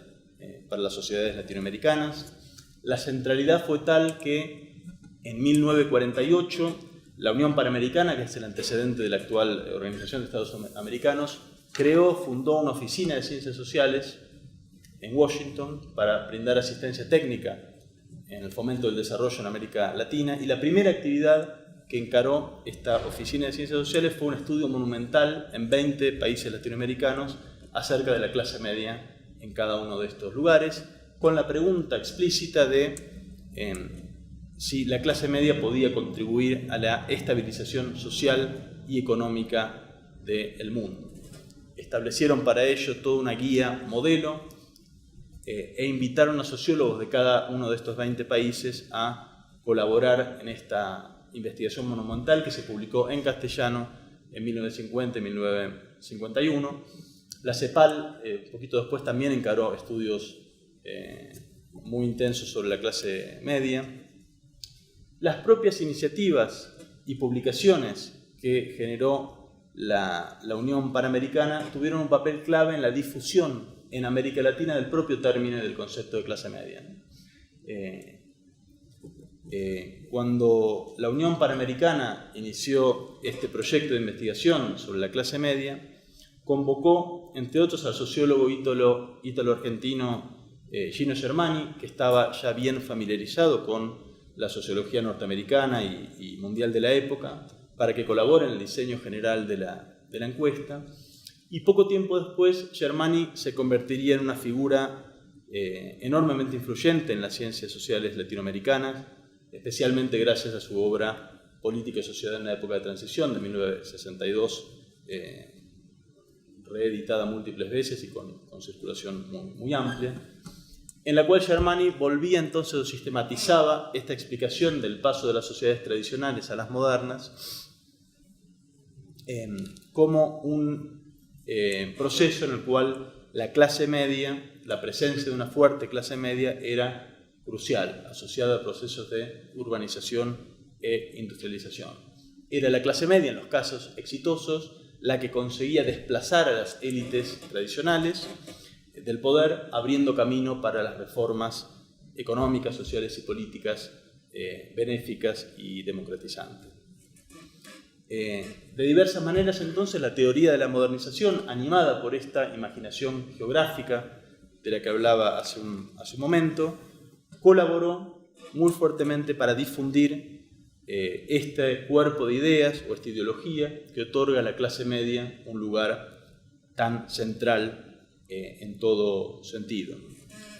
para las sociedades latinoamericanas. La centralidad fue tal que en 1948 la Unión Panamericana, que es el antecedente de la actual Organización de Estados Americanos, fundó una oficina de ciencias sociales en Washington para brindar asistencia técnica en el fomento del desarrollo en América Latina, y la primera actividad que encaró esta oficina de ciencias sociales fue un estudio monumental en 20 países latinoamericanos acerca de la clase media en cada uno de estos lugares, con la pregunta explícita de si la clase media podía contribuir a la estabilización social y económica del mundo. Establecieron para ello toda una guía modelo e invitaron a sociólogos de cada uno de estos 20 países a colaborar en esta investigación monumental que se publicó en castellano en 1950 y 1951. La CEPAL, un poquito después, también encaró estudios muy intensos sobre la clase media. Las propias iniciativas y publicaciones que generó la Unión Panamericana tuvieron un papel clave en la difusión en América Latina del propio término del concepto de clase media. Cuando la Unión Panamericana inició este proyecto de investigación sobre la clase media, convocó, entre otros, al sociólogo ítalo-argentino Gino Germani, que estaba ya bien familiarizado con la sociología norteamericana y mundial de la época, para que colabore en el diseño general de la encuesta. Y poco tiempo después, Germani se convertiría en una figura enormemente influyente en las ciencias sociales latinoamericanas, especialmente gracias a su obra Política y Sociedad en la época de transición, de 1962, reeditada múltiples veces y con circulación muy amplia, en la cual Germani volvía entonces o sistematizaba esta explicación del paso de las sociedades tradicionales a las modernas como un proceso en el cual la clase media, la presencia de una fuerte clase media era crucial, asociada a procesos de urbanización e industrialización. Era la clase media, en los casos exitosos, la que conseguía desplazar a las élites tradicionales del poder, abriendo camino para las reformas económicas, sociales y políticas benéficas y democratizantes. De diversas maneras, entonces, la teoría de la modernización, animada por esta imaginación geográfica de la que hablaba hace un momento, colaboró muy fuertemente para difundir este cuerpo de ideas o esta ideología que otorga a la clase media un lugar tan central en todo sentido.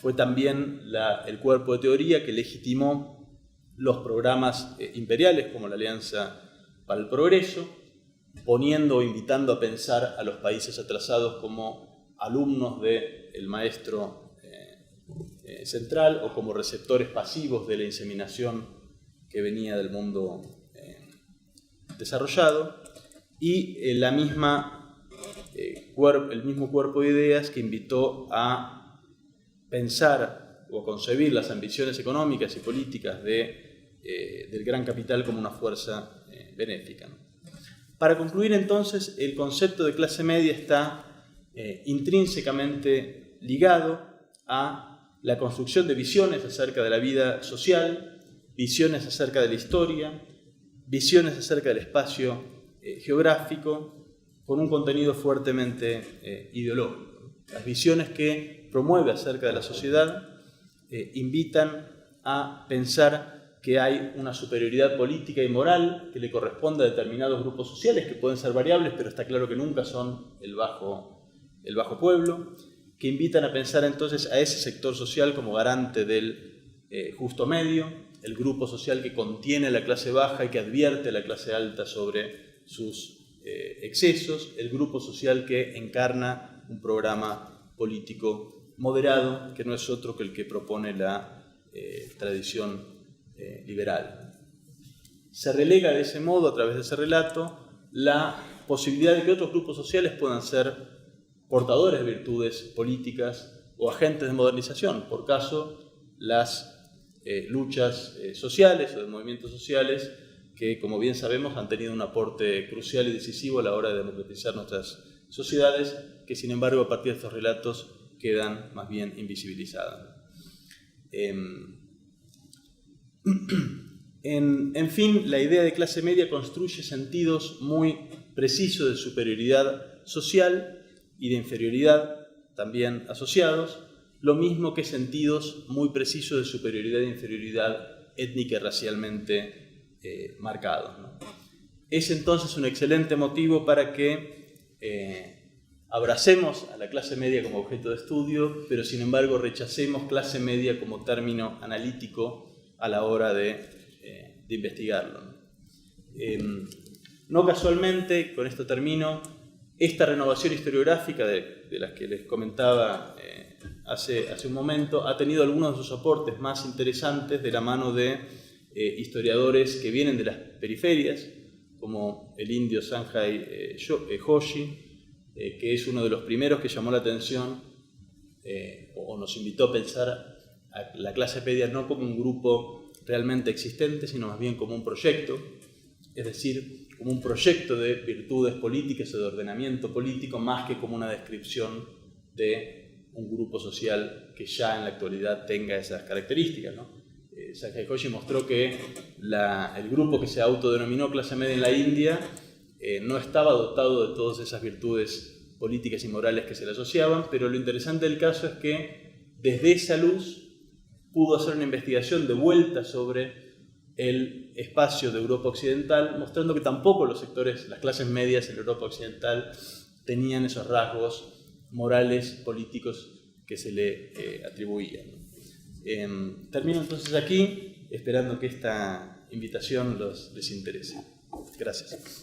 Fue también el cuerpo de teoría que legitimó los programas imperiales como la Alianza para el Progreso, poniendo o invitando a pensar a los países atrasados como alumnos del maestro central o como receptores pasivos de la inseminación que venía del mundo desarrollado, y el mismo cuerpo de ideas que invitó a pensar o a concebir las ambiciones económicas y políticas del gran capital como una fuerza benéfica. Para concluir entonces, el concepto de clase media está intrínsecamente ligado a la construcción de visiones acerca de la vida social, visiones acerca de la historia, visiones acerca del espacio geográfico, con un contenido fuertemente ideológico. Las visiones que promueve acerca de la sociedad invitan a pensar que hay una superioridad política y moral que le corresponde a determinados grupos sociales, que pueden ser variables, pero está claro que nunca son el bajo pueblo, que invitan a pensar entonces a ese sector social como garante del justo medio, el grupo social que contiene a la clase baja y que advierte a la clase alta sobre sus excesos, el grupo social que encarna un programa político moderado, que no es otro que el que propone la tradición liberal. Se relega de ese modo, a través de ese relato, la posibilidad de que otros grupos sociales puedan ser portadores de virtudes políticas o agentes de modernización, por caso las luchas sociales o de movimientos sociales que, como bien sabemos, han tenido un aporte crucial y decisivo a la hora de democratizar nuestras sociedades, que sin embargo a partir de estos relatos quedan más bien invisibilizadas. En fin, la idea de clase media construye sentidos muy precisos de superioridad social y de inferioridad también asociados, lo mismo que sentidos muy precisos de superioridad e inferioridad étnica y racialmente marcados, ¿no? Es entonces un excelente motivo para que abracemos a la clase media como objeto de estudio, pero sin embargo rechacemos clase media como término analítico a la hora de investigarlo. No casualmente, con esto termino, esta renovación historiográfica de las que les comentaba hace un momento ha tenido algunos de sus aportes más interesantes de la mano de historiadores que vienen de las periferias, como el indio Sanjay Joshi, que es uno de los primeros que llamó la atención o nos invitó a pensar a la clase media no como un grupo realmente existente, sino más bien como un proyecto, es decir, como un proyecto de virtudes políticas o de ordenamiento político, más que como una descripción de un grupo social que ya en la actualidad tenga esas características, ¿no? Sanjay Joshi mostró que el grupo que se autodenominó clase media en la India no estaba dotado de todas esas virtudes políticas y morales que se le asociaban, pero lo interesante del caso es que desde esa luz pudo hacer una investigación de vuelta sobre el espacio de Europa Occidental, mostrando que tampoco los sectores, las clases medias en Europa Occidental tenían esos rasgos morales, políticos que se le atribuían. Termino entonces aquí, esperando que esta invitación les interese. Gracias.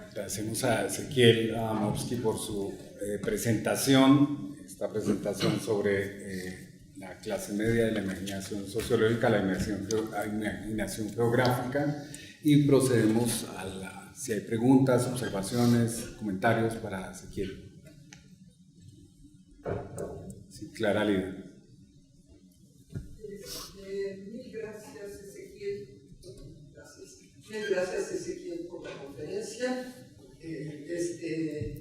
Agradecemos a Ezequiel Adamovsky por su presentación, esta presentación sobre la clase media de la imaginación sociológica, la imaginación geográfica, y procedemos a si hay preguntas, observaciones, comentarios para Ezequiel. Sí, Clara Lida. Mil gracias, Ezequiel. Mil gracias, Ezequiel, por la conferencia.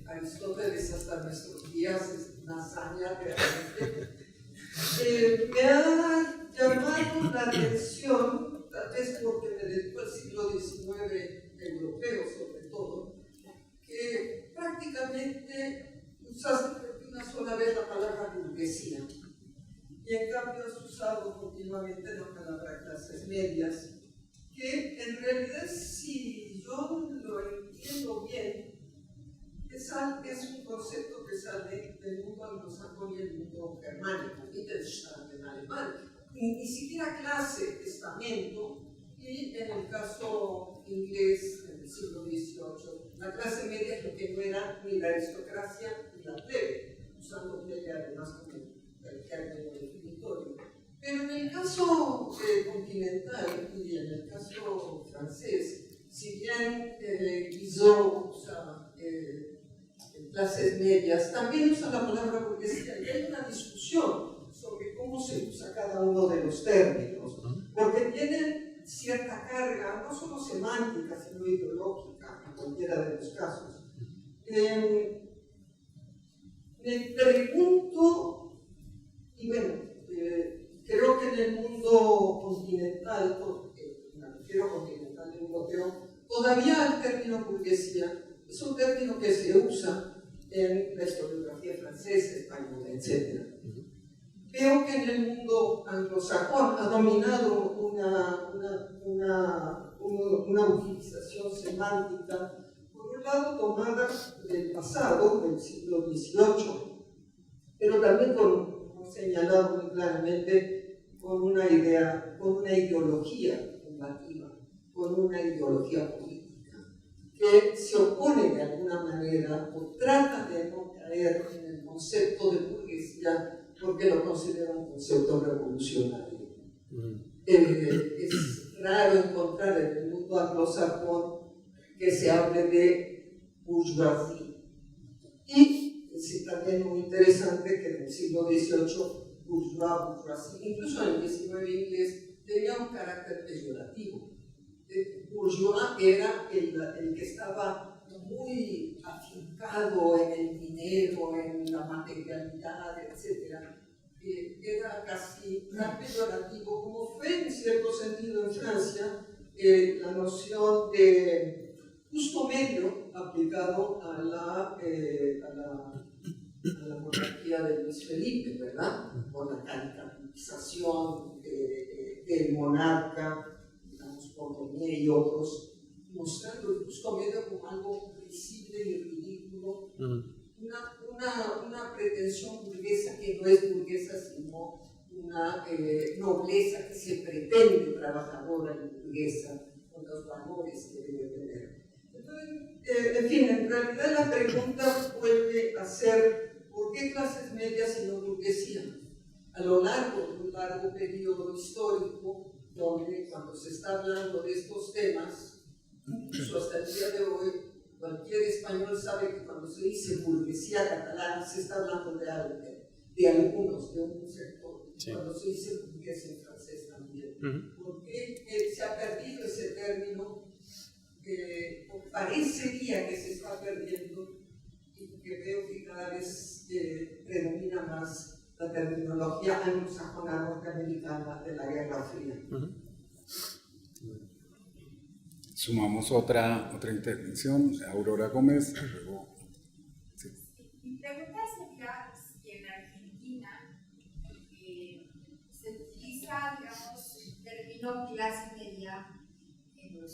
Aristóteles hasta nuestros días es una hazaña realmente. Me ha llamado la atención, tal vez porque me dedico al siglo XIX europeo sobre todo, que prácticamente usaste una sola vez la palabra burguesía y en cambio has usado continuamente la palabra clases medias, que en realidad, si yo lo entiendo bien, es un concepto que sale del mundo anglosajón y el mundo germánico, Mittelstand en alemán, ni siquiera clase, estamento, y en el caso inglés, en el siglo XVIII, la clase media es lo que no era ni la aristocracia ni la plebe, usando plebe además como el término definitorio. Pero en el caso continental y en el caso francés, si bien Guizot usa clases medias, también usa la palabra burguesía, y hay una discusión sobre cómo se usa cada uno de los términos, porque tienen cierta carga, no solo semántica, sino ideológica, en cualquiera de los casos. Me pregunto, y bueno, creo que en el mundo continental, me refiero continental europeo, todavía el término burguesía es un término que se usa en la historiografía francesa, española, etc. Veo que en el mundo anglosajón ha dominado una utilización semántica, por un lado tomada del pasado, del siglo XVIII, pero también, como señalado muy claramente, con una ideología combativa, con una ideología política, que se opone de alguna manera o trata de no caer en el concepto de burguesía porque lo considera un concepto revolucionario. Es raro encontrar en el mundo anglosajón que se hable de bourgeoisie. Y es también muy interesante que en el siglo XVIII, bourgeoisie, incluso en el XIX inglés, tenía un carácter peyorativo. Bourgeois era el que estaba muy afincado en el dinero, en la materialidad, etc. Era casi tan peyorativo como fue en cierto sentido en Francia la noción de justo medio aplicado a la monarquía de Luis Felipe, ¿verdad? Por la caricaturización del monarca, por Cormier y otros, mostrando el justo medio como algo visible y ridículo, una pretensión burguesa que no es burguesa, sino una nobleza que se pretende trabajadora y burguesa, con los valores que debe tener. Entonces, en fin, en realidad la pregunta vuelve a ser: ¿por qué clases medias y no burguesía? A lo largo de un largo periodo histórico, donde cuando se está hablando de estos temas, incluso hasta el día de hoy, cualquier español sabe que cuando se dice burguesía catalana se está hablando de algunos, de un sector. Sí. Cuando se dice burgués en francés también. Porque se ha perdido ese término, parecería que se está perdiendo, y que veo que cada vez predomina más la terminología anglosajona norteamericana de la Guerra Fría. Sumamos otra intervención, Aurora Gómez. Luego, sí. Mi pregunta sería si en Argentina se utiliza, digamos, el término clase media en los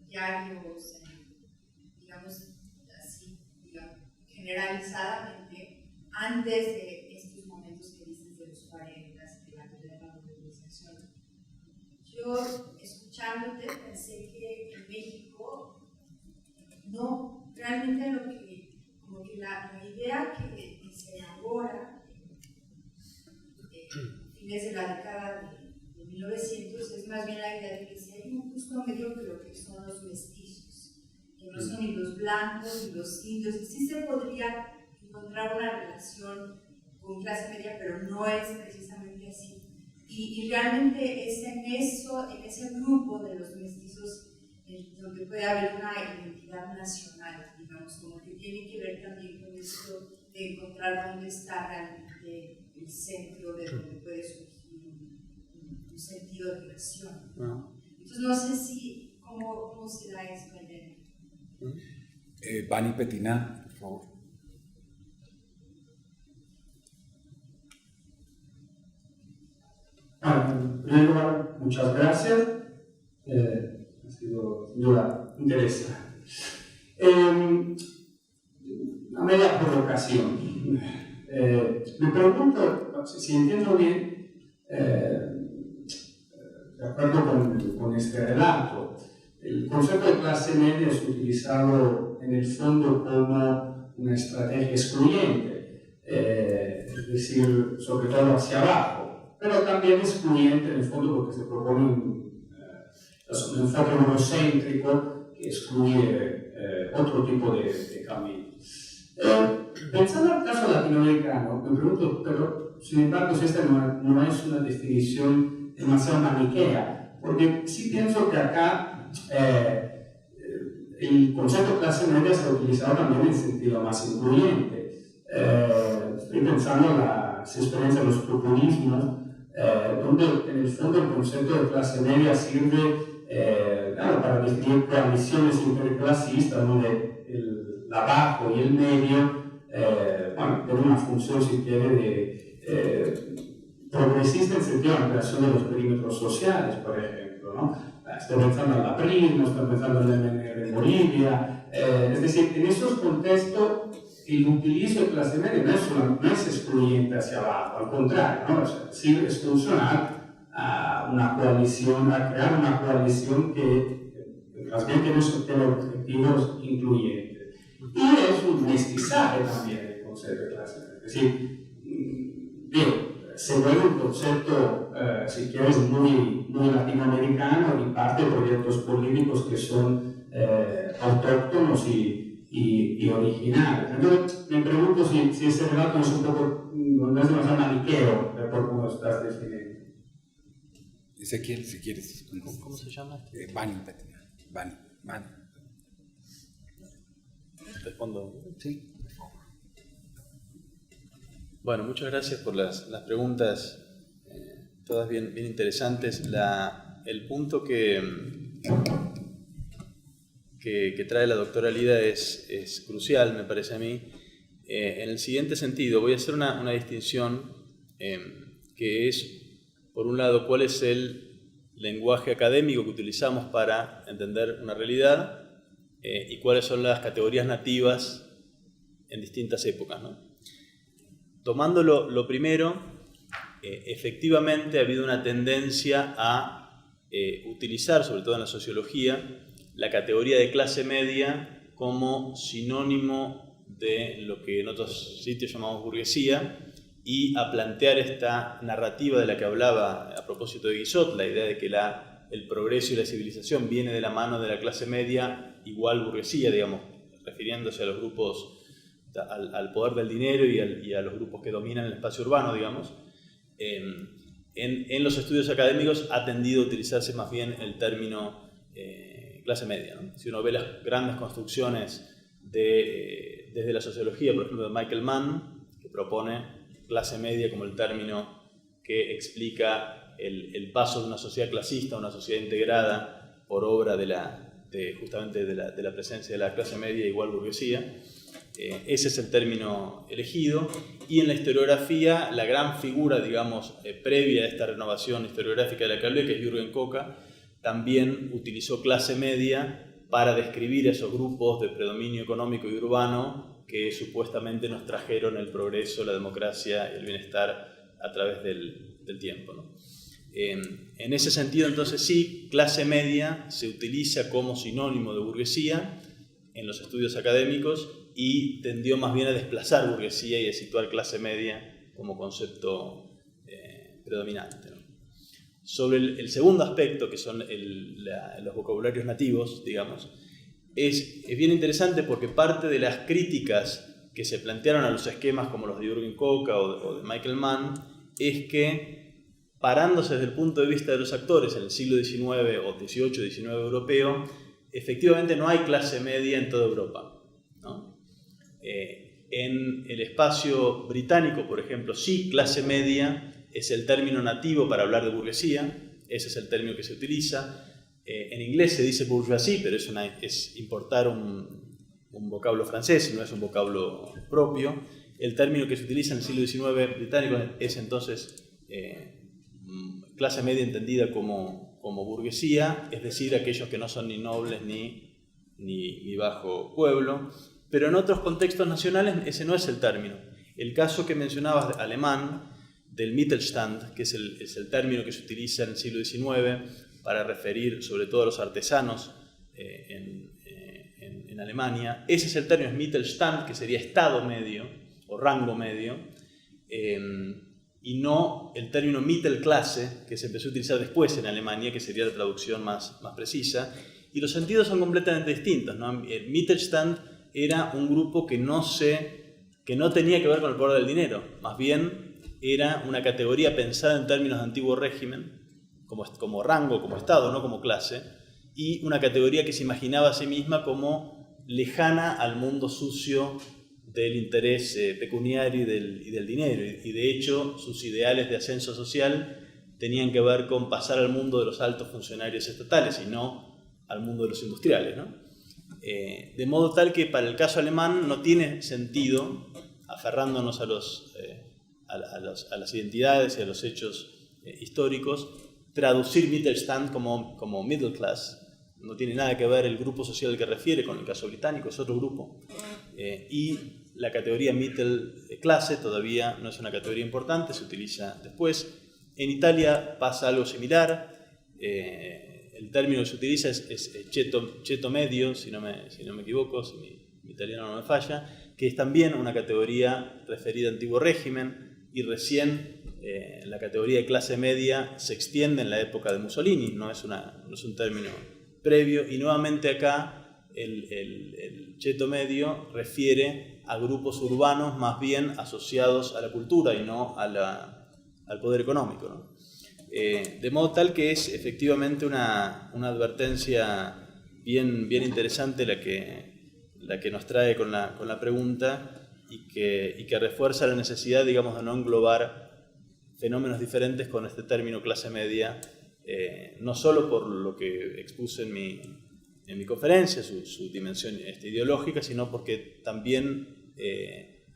diarios, digamos así, generalizadamente, antes de yo, escuchándote, pensé que en México no, realmente como que la idea que se elabora fines de la década de 1900 es más bien la idea de que si hay un justo medio, pero que son los mestizos, que no son ni los blancos ni los indios, y sí se podría encontrar una relación con clase media, pero no es precisamente así. Y realmente es en ese grupo de los mestizos donde puede haber una identidad nacional, digamos, como que tiene que ver también con esto de encontrar dónde está realmente el centro de donde puede surgir un sentido de nación. Entonces no sé cómo se da eso allá. Vani Petina, por favor. En primer lugar, muchas gracias. Ha sido sin duda interesante. A media provocación. Me pregunto, si entiendo bien, de acuerdo con este relato, el concepto de clase media es utilizado en el fondo como una estrategia excluyente, es decir, sobre todo hacia abajo, pero también excluyente en el fondo porque se propone un enfoque monocéntrico que excluye otro tipo de camino. Pensando al caso latinoamericano, me pregunto, pero sin embargo, esta no es una definición demasiado maniquea, porque sí pienso que acá el concepto de clase media se ha utilizado también en sentido más incluyente. Estoy pensando en las experiencias de los populismos, donde en el fondo el concepto de clase media sirve para definir coaliciones interclasistas, donde el abajo y el medio tienen una función, si quiere, de progresista en sentido de ampliación de los perímetros sociales, por ejemplo, ¿no? Estoy pensando en la PRI, estoy pensando en el MNR en Bolivia, es decir, en esos contextos el utilizo de clase media no es excluyente hacia abajo, al contrario, ¿no? O sea, sí es funcional a una coalición, a crear una coalición que más bien tiene objetivos incluyentes. Y es un mestizaje también el concepto de clase media, es decir, se vuelve un concepto, si quieres, muy latinoamericano y parte de proyectos políticos que son autóctonos y originales. Entonces, me pregunto si ese relato es un poco, no es demasiado maniqueo por cómo estás definiendo. Ezequiel, si quieres. ¿Cómo se llama? Bani. Respondo. Sí. Bueno, muchas gracias por las preguntas, todas bien interesantes. El punto que trae la doctora Lida es crucial, me parece a mí, en el siguiente sentido. Voy a hacer una distinción que es, por un lado, cuál es el lenguaje académico que utilizamos para entender una realidad y cuáles son las categorías nativas en distintas épocas, ¿no? Tomando lo primero, efectivamente ha habido una tendencia a utilizar, sobre todo en la sociología, la categoría de clase media como sinónimo de lo que en otros sitios llamamos burguesía y a plantear esta narrativa de la que hablaba a propósito de Guizot, la idea de que el progreso y la civilización viene de la mano de la clase media igual burguesía, digamos, refiriéndose a los grupos, al poder del dinero y a los grupos que dominan el espacio urbano, digamos. En los estudios académicos ha tendido a utilizarse más bien el término clase media, ¿no? Si uno ve las grandes construcciones desde la sociología, por ejemplo, de Michael Mann, que propone clase media como el término que explica el paso de una sociedad clasista a una sociedad integrada por obra justamente de la presencia de la clase media igual burguesía. Ese es el término elegido, y en la historiografía la gran figura, digamos, previa a esta renovación historiográfica de la que hablé, que es Jürgen Koka, también utilizó clase media para describir esos grupos de predominio económico y urbano que supuestamente nos trajeron el progreso, la democracia y el bienestar a través del tiempo, ¿no? En ese sentido, entonces sí, clase media se utiliza como sinónimo de burguesía en los estudios académicos y tendió más bien a desplazar burguesía y a situar clase media como concepto predominante, ¿no? Sobre el segundo aspecto, que son los vocabularios nativos, digamos, es bien interesante porque parte de las críticas que se plantearon a los esquemas como los de Jürgen Koka o de Michael Mann es que, parándose desde el punto de vista de los actores en el siglo XIX o XVIII-XIX europeo, efectivamente no hay clase media en toda Europa, ¿no? En el espacio británico, por ejemplo, sí, clase media es el término nativo para hablar de burguesía, ese es el término que se utiliza. En inglés se dice bourgeoisie, pero es importar un vocablo francés, no es un vocablo propio. El término que se utiliza en el siglo XIX británico es entonces clase media entendida como burguesía, es decir, aquellos que no son ni nobles ni bajo pueblo. Pero en otros contextos nacionales ese no es el término. El caso que mencionabas alemán, del Mittelstand, que es el término que se utiliza en el siglo XIX para referir sobre todo a los artesanos en Alemania, ese es el término Mittelstand, que sería estado medio o rango medio, y no el término Mittelklasse, que se empezó a utilizar después en Alemania, que sería la traducción más precisa, y los sentidos son completamente distintos, ¿no? El Mittelstand era un grupo que no tenía que ver con el poder del dinero, más bien era una categoría pensada en términos de antiguo régimen, como rango, como estado, no como clase, y una categoría que se imaginaba a sí misma como lejana al mundo sucio del interés pecuniario y del dinero. Y de hecho, sus ideales de ascenso social tenían que ver con pasar al mundo de los altos funcionarios estatales y no al mundo de los industriales, ¿no? De modo tal que para el caso alemán no tiene sentido, aferrándonos a las identidades y a los hechos históricos, traducir Mittelstand como middle class. No tiene nada que ver el grupo social al que refiere con el caso británico, es otro grupo. Y la categoría Mittelklasse todavía no es una categoría importante, se utiliza después. En Italia pasa algo similar. El término que se utiliza es cheto medio, si no me equivoco, si mi italiano no me falla, que es también una categoría referida a antiguo régimen, y recién la categoría de clase media se extiende en la época de Mussolini, no es un término previo, y nuevamente acá el cheto medio refiere a grupos urbanos más bien asociados a la cultura y no al poder económico, ¿no? De modo tal que es efectivamente una advertencia bien interesante la que nos trae con la pregunta y que refuerza la necesidad, digamos, de no englobar fenómenos diferentes con este término clase media, no solo por lo que expuse en mi conferencia, su dimensión ideológica, sino porque también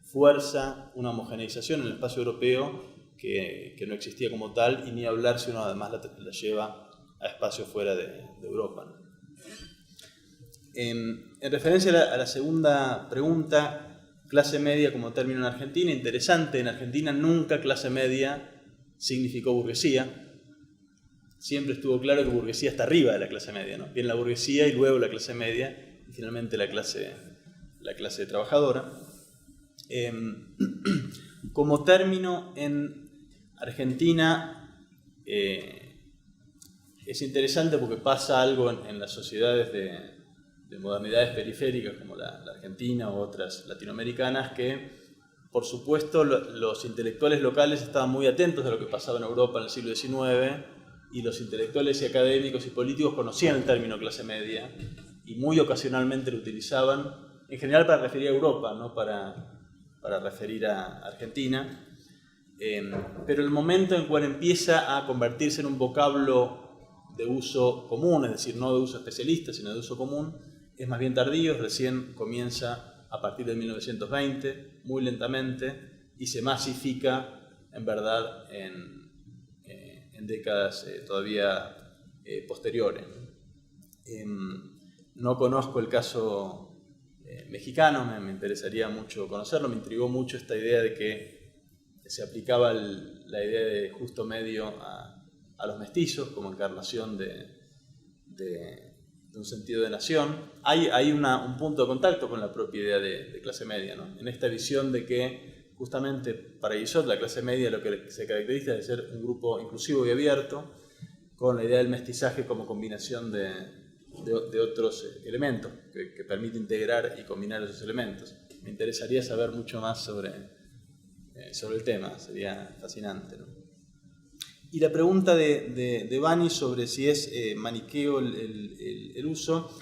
fuerza una homogeneización en el espacio europeo que no existía como tal, y ni hablar si uno además la lleva a espacios fuera de Europa, ¿no? En referencia a la segunda pregunta, clase media como término en Argentina, interesante, en Argentina nunca clase media significó burguesía. Siempre estuvo claro que burguesía está arriba de la clase media, ¿no? Viene la burguesía y luego la clase media y finalmente la clase trabajadora. Como término en Argentina es interesante porque pasa algo en las sociedades de modernidades periféricas como la Argentina u otras latinoamericanas, que por supuesto los intelectuales locales estaban muy atentos a lo que pasaba en Europa en el siglo XIX, y los intelectuales y académicos y políticos conocían el término clase media y muy ocasionalmente lo utilizaban, en general para referir a Europa, no para referir a Argentina. Pero el momento en cual empieza a convertirse en un vocablo de uso común, es decir, no de uso especialista, sino de uso común, es más bien tardío, recién comienza a partir de 1920, muy lentamente, y se masifica, en verdad, en décadas todavía posteriores. No conozco el caso mexicano, me interesaría mucho conocerlo, me intrigó mucho esta idea de que se aplicaba la idea de justo medio a los mestizos como encarnación de un sentido de nación. Hay un punto de contacto con la propia idea de clase media, ¿no? En esta visión de que justamente para Guizot la clase media lo que se caracteriza es de ser un grupo inclusivo y abierto, con la idea del mestizaje como combinación de otros elementos que permite integrar y combinar esos elementos. Me interesaría saber mucho más sobre el tema, sería fascinante, ¿no? Y la pregunta de Bani sobre si es maniqueo el uso,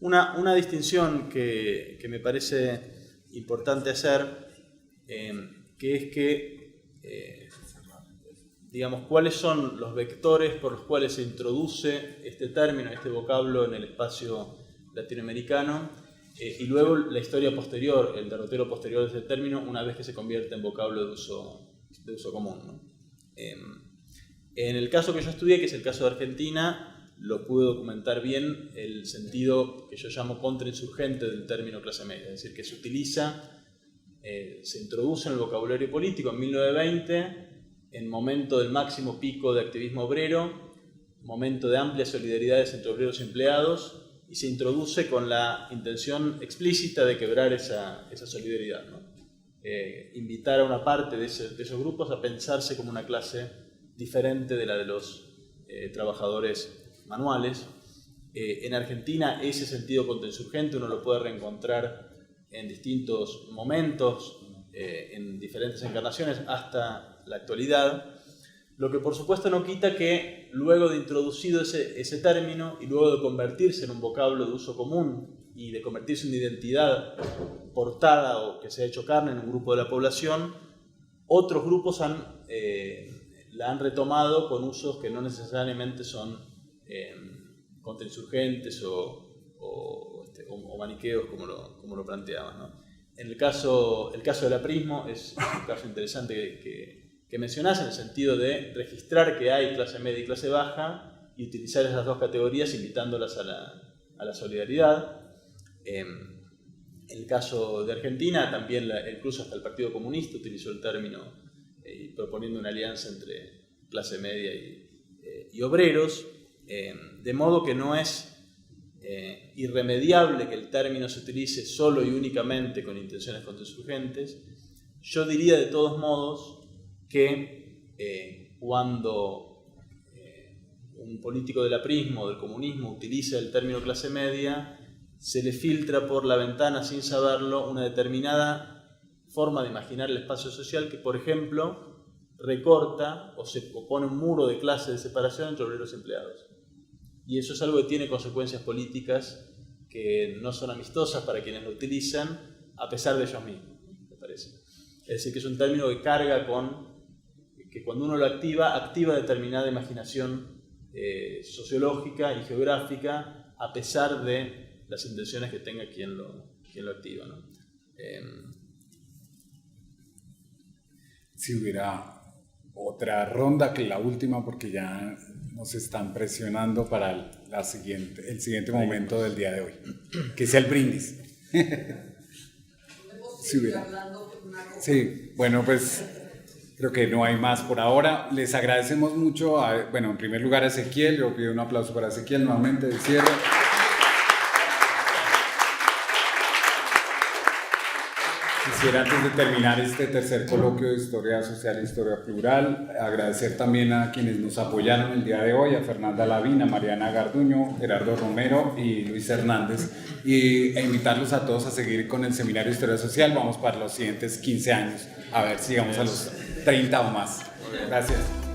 una distinción que me parece importante hacer, que es que, digamos, cuáles son los vectores por los cuales se introduce este término, este vocablo en el espacio latinoamericano, y luego la historia posterior, el derrotero posterior de ese término, una vez que se convierte en vocablo de uso común, ¿no? En el caso que yo estudié, que es el caso de Argentina, lo pude documentar bien el sentido que yo llamo contrainsurgente del término clase media, es decir, que se utiliza, se introduce en el vocabulario político en 1920, en momento del máximo pico de activismo obrero, momento de amplias solidaridades entre obreros y empleados, y se introduce con la intención explícita de quebrar esa solidaridad, ¿no? Invitar a una parte de esos grupos a pensarse como una clase diferente de la de los trabajadores manuales. En Argentina ese sentido contrainsurgente uno lo puede reencontrar en distintos momentos, en diferentes encarnaciones, hasta la actualidad. Lo que por supuesto no quita que luego de introducido ese término y luego de convertirse en un vocablo de uso común y de convertirse en una identidad portada o que se ha hecho carne en un grupo de la población, otros grupos la han retomado con usos que no necesariamente son contrainsurgentes o maniqueos como lo planteabas, ¿no? El caso del aprismo es un caso interesante que mencionás, en el sentido de registrar que hay clase media y clase baja y utilizar esas dos categorías invitándolas a la solidaridad. En el caso de Argentina, también incluso hasta el Partido Comunista utilizó el término proponiendo una alianza entre clase media y obreros, de modo que no es irremediable que el término se utilice solo y únicamente con intenciones contrainsurgentes. Yo diría de todos modos que cuando un político del aprismo o del comunismo utiliza el término clase media, se le filtra por la ventana sin saberlo una determinada forma de imaginar el espacio social que, por ejemplo, recorta o pone un muro de clase de separación entre obreros y empleados. Y eso es algo que tiene consecuencias políticas que no son amistosas para quienes lo utilizan, a pesar de ellos mismos, me parece. Es decir, que es un término que carga que cuando uno lo activa determinada imaginación sociológica y geográfica, a pesar de las intenciones que tenga quien lo activa, ¿no? Si hubiera otra ronda que la última, porque ya nos están presionando para el siguiente momento del día de hoy, que sea el brindis. Si hubiera. Sí, bueno, pues creo que no hay más por ahora. Les agradecemos mucho, en primer lugar a Ezequiel. Yo pido un aplauso para Ezequiel nuevamente de cierre. Quisiera, antes de terminar este tercer coloquio de Historia Social e Historia Plural, agradecer también a quienes nos apoyaron el día de hoy, a Fernanda Lavín, a Mariana Garduño, Gerardo Romero y Luis Hernández, e invitarlos a todos a seguir con el Seminario de Historia Social. Vamos para los siguientes 15 años, a ver si llegamos a los 30 o más. Gracias.